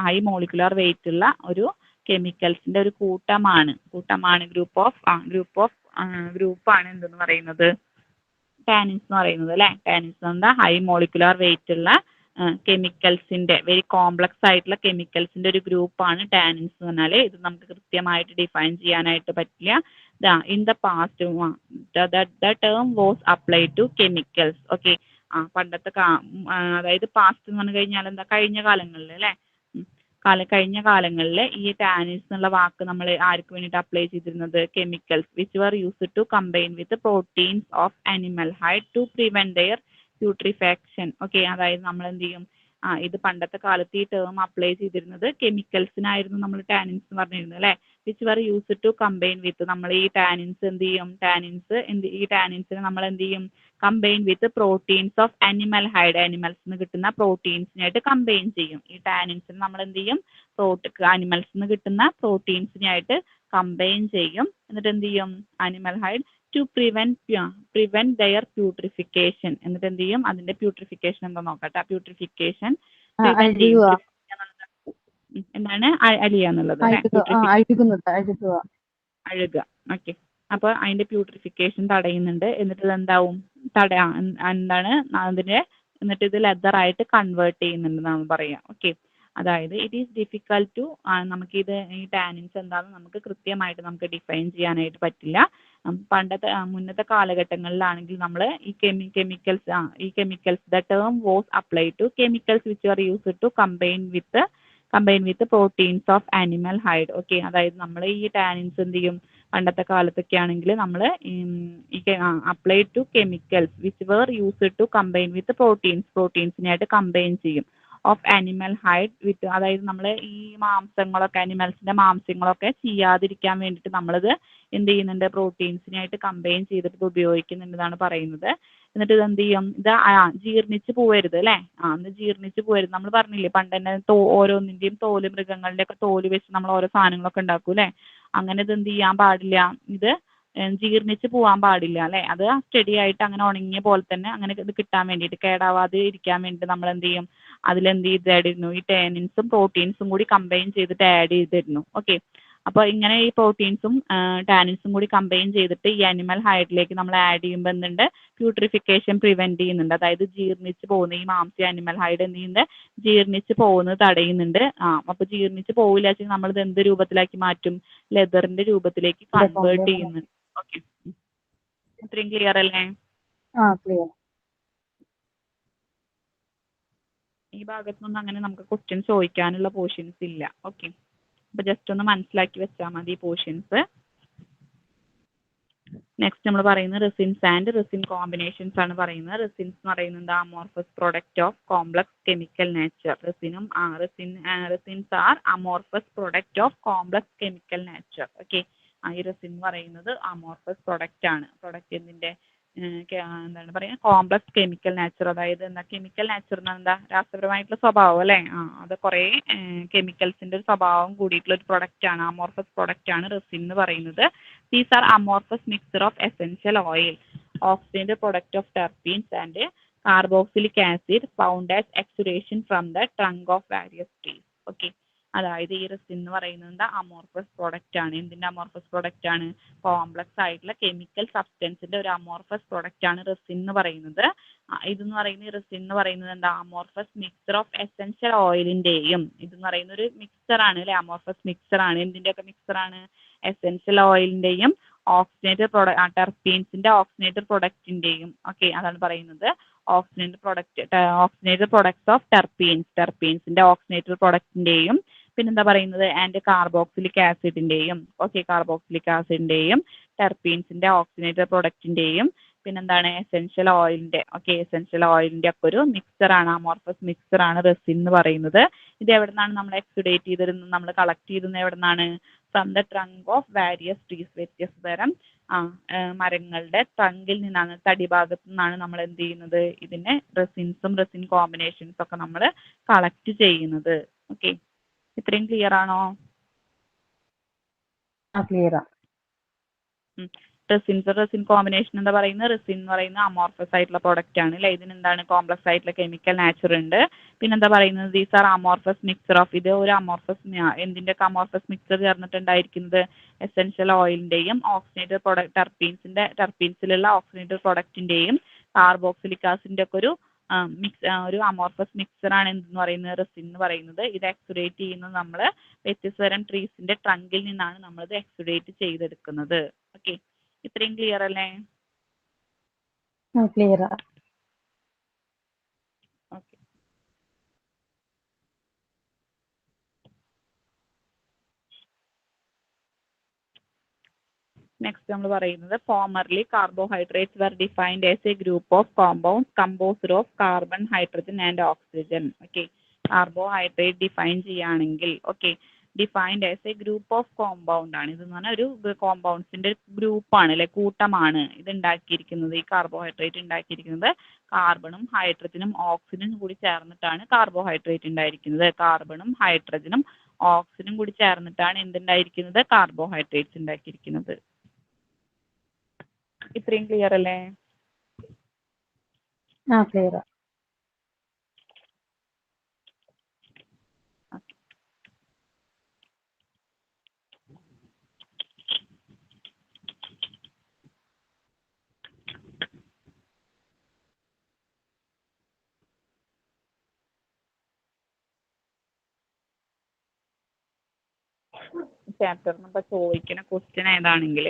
ഹൈ മോളിക്കുലാർ വെയിറ്റ് ഉള്ള ഒരു കെമിക്കൽസിന്റെ ഒരു കൂട്ടമാണ് ഗ്രൂപ്പാണ് എന്തെന്ന് പറയുന്നത്? ടാനിൻസ് എന്ന് പറയുന്നത് അല്ലേ. ടാനിൻസ് എന്താ? ഹൈ മോളിക്കുലാർ വെയിറ്റ് ഉള്ള കെമിക്കൽസിന്റെ വെരി കോംപ്ലക്സ് ആയിട്ടുള്ള കെമിക്കൽസിന്റെ ഒരു ഗ്രൂപ്പാണ് ടാനിൻസ് എന്ന് പറഞ്ഞാൽ. ഇത് നമുക്ക് കൃത്യമായിട്ട് ഡിഫൈൻ ചെയ്യാനായിട്ട് പറ്റില്ല. In the past the term was apply to chemicals. Okay, പണ്ടത്തെ അതായത് പാസ്റ്റ് എന്ന് പറഞ്ഞു കഴിഞ്ഞാൽ എന്താ? കഴിഞ്ഞ കാലങ്ങളിൽ അല്ലേ. കഴിഞ്ഞ കാലങ്ങളിൽ ഈ ടാനിൻസ് എന്നുള്ള വാക്ക് നമ്മൾ ആർക്ക് വേണ്ടിയിട്ട് അപ്ലൈ ചെയ്തിരുന്നത്? Chemicals which were used to combine with proteins of animal hide to prevent their putrefaction. Okay, അതായത് നമ്മൾ എന്ത് ചെയ്യും? ഇത് പണ്ടത്തെ കാലത്ത് ഈ ടേം അപ്ലൈ ചെയ്തിരുന്നത് കെമിക്കൽസിനായിരുന്നു. നമ്മൾ ടാനിൻസ് എന്ന് പറഞ്ഞിരുന്നത് അല്ലേ. Which were used to combine with, നമ്മൾ ഈ ടാനിൻസ് എന്ത് ചെയ്യും? ഈ ടാനിൻസിനെ നമ്മൾ എന്ത് ചെയ്യും? Combine with proteins of animal hide, അനിമൽസിന് കിട്ടുന്ന പ്രോട്ടീൻസിനായിട്ട് കമ്പൈൻ ചെയ്യും. ഈ ടാനിൻസിന് നമ്മൾ എന്ത് ചെയ്യും? അനിമൽസിന് കിട്ടുന്ന പ്രോട്ടീൻസിനായിട്ട് കമ്പൈൻ ചെയ്യും. എന്നിട്ട് എന്ത് ചെയ്യും? Animal hide to prevent their putrification. എന്നിട്ട് എന്ത് ചെയ്യും? അതിന്റെ പ്യൂട്രിഫിക്കേഷൻ എന്താ നോക്കട്ടെ. പ്യൂട്രിഫിക്കേഷൻ എന്താണ്? അലിയ എന്നുള്ളത് അഴുക. ഓക്കെ, അപ്പോൾ അതിന്റെ പ്യൂട്രിഫിക്കേഷൻ തടയുന്നുണ്ട്. എന്നിട്ട് ഇതെന്താവും? എന്താണ് അതിന്റെ എന്നിട്ട് ഇത് ലെതറായിട്ട് കൺവേർട്ട് ചെയ്യുന്നുണ്ട് നമ്മൾ പറയാം. ഓക്കെ, അതായത് ഇറ്റ് ഈസ് ഡിഫിക്കൽട്ട് ടു നമുക്കിത് ഈ ടാനിൻസ് എന്താണെന്ന് നമുക്ക് കൃത്യമായിട്ട് നമുക്ക് ഡിഫൈൻ ചെയ്യാനായിട്ട് പറ്റില്ല. മുന്നത്തെ കാലഘട്ടങ്ങളിലാണെങ്കിൽ നമ്മൾ ഈ chemicals the term was apply to chemicals which are used to combine with proteins of animal hide. Okay, അതായത് നമ്മൾ ഈ ടാനിൻസ് എന്ത് ചെയ്യും? പണ്ടത്തെ കാലത്തൊക്കെ ആണെങ്കിൽ നമ്മൾ apply to chemicals which were used to combine with പ്രോട്ടീൻസിനായിട്ട് കമ്പൈൻ ചെയ്യും ഓഫ് ആനിമൽ ഹൈഡ് വിത്ത്, അതായത് നമ്മൾ ഈ മാംസങ്ങളൊക്കെ അനിമൽസിന്റെ മാംസങ്ങളൊക്കെ ചെയ്യാതിരിക്കാൻ വേണ്ടിയിട്ട് നമ്മളിത് എന്ത് ചെയ്യുന്നുണ്ട്, പ്രോട്ടീൻസിനായിട്ട് കമ്പൈൻ ചെയ്തിട്ട് ഇത് ഉപയോഗിക്കുന്നുണ്ടെന്നാണ് പറയുന്നത്. എന്നിട്ട് ഇത് എന്ത് ചെയ്യും, ഇത് ജീർണിച്ച് പോവരുത് അല്ലേ, ഇത് ജീർണിച്ച് പോവരുത്. നമ്മൾ പറഞ്ഞില്ലേ പണ്ട് തന്നെ ഓരോന്നിന്റെയും തോല്, മൃഗങ്ങളുടെ ഒക്കെ തോല് വെച്ച് നമ്മൾ ഓരോ സാധനങ്ങളൊക്കെ ഉണ്ടാക്കും അല്ലേ, അങ്ങനെ ഇത് എന്ത് ചെയ്യാൻ പാടില്ല, ഇത് ജീർണിച്ച് പോവാൻ പാടില്ല അല്ലേ, അത് സ്റ്റഡി ആയിട്ട് അങ്ങനെ ഉണങ്ങിയ പോലെ തന്നെ അങ്ങനെ ഇത് കിട്ടാൻ വേണ്ടിയിട്ട്, കേടാവാതെ ഇരിക്കാൻ വേണ്ടിയിട്ട് നമ്മൾ എന്ത് ചെയ്യും, അതിലെന്ത് ചെയ്തിരുന്നു, ഈ ടാനിൻസും പ്രോട്ടീൻസും കൂടി കമ്പൈൻ ചെയ്തിട്ട് ആഡ് ചെയ്തിരുന്നു. ഓക്കെ, അപ്പോൾ ഇങ്ങനെ ഈ പ്രോട്ടീൻസും ടാനിൻസും കൂടി കമ്പൈൻ ചെയ്തിട്ട് ഈ അനിമൽ ഹൈഡിലേക്ക് നമ്മൾ ആഡ് ചെയ്യുമ്പോൾ എന്തുണ്ട്, പ്യൂട്രിഫിക്കേഷൻ പ്രിവെന്റ് ചെയ്യുന്നുണ്ട്. അതായത് ജീർണിച്ച് പോകുന്ന ഈ മാംസ്യ അനിമൽ ഹൈഡ് എന്ത് ചെയ്യുന്നുണ്ട്, ജീർണിച്ച് പോകുന്നത് തടയുന്നുണ്ട്. അപ്പോൾ ജീർണിച്ച് പോവില്ല വെച്ചാൽ നമ്മളിത് എന്ത് രൂപത്തിലാക്കി മാറ്റും, ലെതറിന്റെ രൂപത്തിലേക്ക് കൺവേർട്ട് ചെയ്യുന്നുണ്ട്. ഓക്കെ, ഇത്രയും ക്ലിയർ അല്ലേ? ക്ലിയർ. ഈ ഭാഗത്തുനിന്ന് അങ്ങനെ നമുക്ക് ക്വസ്റ്റ്യൻ ചോദിക്കാനുള്ള പോർഷൻസ് ഇല്ല. ഓക്കെ, അപ്പൊ ജസ്റ്റ് ഒന്ന് മനസ്സിലാക്കി വെച്ചാൽ മതി ഈ പോർഷൻസ്. നെക്സ്റ്റ് നമ്മൾ പറയുന്നത് റെസിൻസ് ആൻഡ് റെസിൻ കോമ്പിനേഷൻസ് ആണ് പറയുന്നത്. റെസിൻസ് എന്ന് പറയുന്നത് amorphous product of complex chemical nature. Resins are amorphous product of complex chemical nature. Okay, ഈ റെസിൻ എന്ന് പറയുന്നത് അമോർഫസ് പ്രൊഡക്റ്റ് ആണ്. പ്രൊഡക്റ്റ് എന്തിന്റെ എന്താണ് പറയുക, കോംപ്ലക്സ് കെമിക്കൽ നേച്ചർ. അതായത് എന്താ കെമിക്കൽ നേച്ചർ എന്താ, രാസപരമായിട്ടുള്ള സ്വഭാവം അല്ലേ, അത് കുറേ കെമിക്കൽസിന്റെ ഒരു സ്വഭാവം കൂടിയിട്ടുള്ള ഒരു പ്രൊഡക്റ്റ് ആണ്, അമോർഫസ് പ്രൊഡക്റ്റ് ആണ് റെസിൻ എന്ന് പറയുന്നത്. These are amorphous mixture of essential oil, oxidized product of terpenes and carboxylic acid found as exudation from the trunk of various trees. Okay, അതായത് ഈ റെസിൻ എന്ന് പറയുന്നത് അമോർഫസ് പ്രൊഡക്റ്റ് ആണ്. എന്തിന്റെ അമോർഫസ് പ്രൊഡക്റ്റ് ആണ്, കോംപ്ലക്സ് ആയിട്ടുള്ള കെമിക്കൽ സബ്സ്റ്റൻസിന്റെ ഒരു amorphous product ആണ് റെസിൻ എന്ന് പറയുന്നത്. ഇതെന്ന് പറയുന്നത് റെസിൻ എന്ന് പറയുന്നത് എന്താ, അമോർഫസ് മിക്സർ ഓഫ് എസെൻഷ്യൽ ഓയിലിന്റെയും, ഇതെന്ന് പറയുന്ന ഒരു മിക്സർ ആണ് അല്ലെ, അമോർഫസ് മിക്സർ ആണ്. എന്തിന്റെ ഒക്കെ മിക്സർ ആണ്, എസെൻഷ്യൽ ഓയിലിന്റെയും ഓക്സിജനേറ്റഡ് ടെർപീൻസിന്റെ ഓക്സിജനേറ്റഡ് പ്രൊഡക്റ്റിന്റെയും. ഓക്കെ, അതാണ് പറയുന്നത് ഓക്സിജനേറ്റഡ് പ്രൊഡക്ട്സ് ഓഫ് ടെർപീൻസിന്റെ ഓക്സിജനേറ്റഡ് പ്രൊഡക്റ്റിന്റെയും, പിന്നെന്താ പറയുന്നത് ആൻഡ് കാർബോക്സിലിക് ആസിഡിന്റെയും. ഓക്കെ, കാർബോക്സിലിക് ആസിഡിന്റെയും ടെർപീൻസിന്റെ ഓക്സിജനേറ്റഡ് പ്രൊഡക്റ്റിന്റെയും, പിന്നെന്താണ് എസെൻഷ്യൽ ഓയിലിന്റെ. ഓക്കെ, എസെൻഷ്യൽ ഓയിലിന്റെ ഒക്കെ ഒരു മിക്സർ ആണ്, അമോർഫസ് മിക്സർ ആണ് റെസിൻ എന്ന് പറയുന്നത്. ഇത് എവിടെ നിന്നാണ് നമ്മൾ എക്സുഡേറ്റ് ചെയ്തിരുന്നത്, നമ്മൾ കളക്ട് ചെയ്തിരുന്നത് എവിടെ നിന്നാണ്, from the trunk of various trees. വ്യത്യസ്ത തരം മരങ്ങളുടെ ട്രങ്കിൽ നിന്നാണ്, തടിഭാഗത്ത് നിന്നാണ് നമ്മൾ എന്ത് ചെയ്യുന്നത്, ഇതിനെ റെസിൻസും റെസിൻ കോമ്പിനേഷൻസ് ഒക്കെ നമ്മൾ കളക്ട് ചെയ്യുന്നത്. ഓക്കെ, ഇത്രയും ക്ലിയർ ആണോ? ക്ലിയർ. റെസിൻ കോമ്പിനേഷൻ എന്താ പറയുന്നത്, റെസിൻ എന്ന് പറയുന്നത് അമോർഫസ് ആയിട്ടുള്ള പ്രൊഡക്റ്റ് ആണ് അല്ലെ, ഇതിന് എന്താണ് കോംപ്ലക്സ് ആയിട്ടുള്ള കെമിക്കൽ നാച്ചർ ഉണ്ട്. പിന്നെന്താ പറയുന്നത്, these are amorphous mixture of, ഇത് ഒരു അമോർഫസ് എന്തിന്റെ ഒക്കെ അമോർഫസ് മിക്സർ ചേർന്നിട്ടുണ്ടായിരിക്കുന്നത്, എസെൻഷ്യൽ ഓയിലിന്റെയും ഓക്സിജനേറ്റഡ് ടെർപീൻസിലുള്ള ഓക്സിജനേറ്റഡ് പ്രൊഡക്റ്റിന്റെയും കാർബോക്സിലിക് ആസിഡിന്റെ ഒക്കെ ഒരു അമോർഫസ് മിക്സർ ആണ് എന്തെന്ന് പറയുന്നത്, റെസിൻ എന്ന് പറയുന്നത്. ഇത് എക്സുഡേറ്റ് ചെയ്യുന്നത് നമ്മൾ വ്യത്യസ്ത തരം ട്രീസിന്റെ ട്രങ്കിൽ നിന്നാണ് നമ്മളിത് എക്സുഡേറ്റ് ചെയ്തെടുക്കുന്നത്. ഓക്കെ, ഇത്രയും ക്ലിയർ അല്ലേ? ക്ലിയർ. ഓക്കെ, നെക്സ്റ്റ് നമ്മൾ പറയുന്നത് formerly carbohydrates were defined as a group of compounds composed of carbon, hydrogen and oxygen. Okay, carbohydrate define ചെയ്യുകയാണെങ്കിൽ, okay, defined as a group of compound ആണ്. ഇതെന്ന് പറഞ്ഞാൽ ഒരു കോമ്പൗണ്ട്സിന്റെ ഗ്രൂപ്പാണ് അല്ലെ, കൂട്ടമാണ് ഇത് ഉണ്ടാക്കിയിരിക്കുന്നത്. ഈ കാർബോഹൈഡ്രേറ്റ് ഉണ്ടാക്കിയിരിക്കുന്നത് കാർബണും ഹൈഡ്രജനും ഓക്സിജനും കൂടി ചേർന്നിട്ടാണ് കാർബോഹൈഡ്രേറ്റ് ഉണ്ടായിരിക്കുന്നത്. കാർബണും ഹൈഡ്രജനും ഓക്സിജനും കൂടി ചേർന്നിട്ടാണ് എന്തുണ്ടായിരിക്കുന്നത്, കാർബോഹൈഡ്രേറ്റ്സ് ഉണ്ടാക്കിയിരിക്കുന്നത്. ഇത്രയും ക്ലിയർ അല്ലേ? ക്ലിയർ. ചാപ്റ്ററിന് ഇപ്പൊ ചോദിക്കുന്ന ക്വസ്റ്റ്യൻ ഏതാണെങ്കിൽ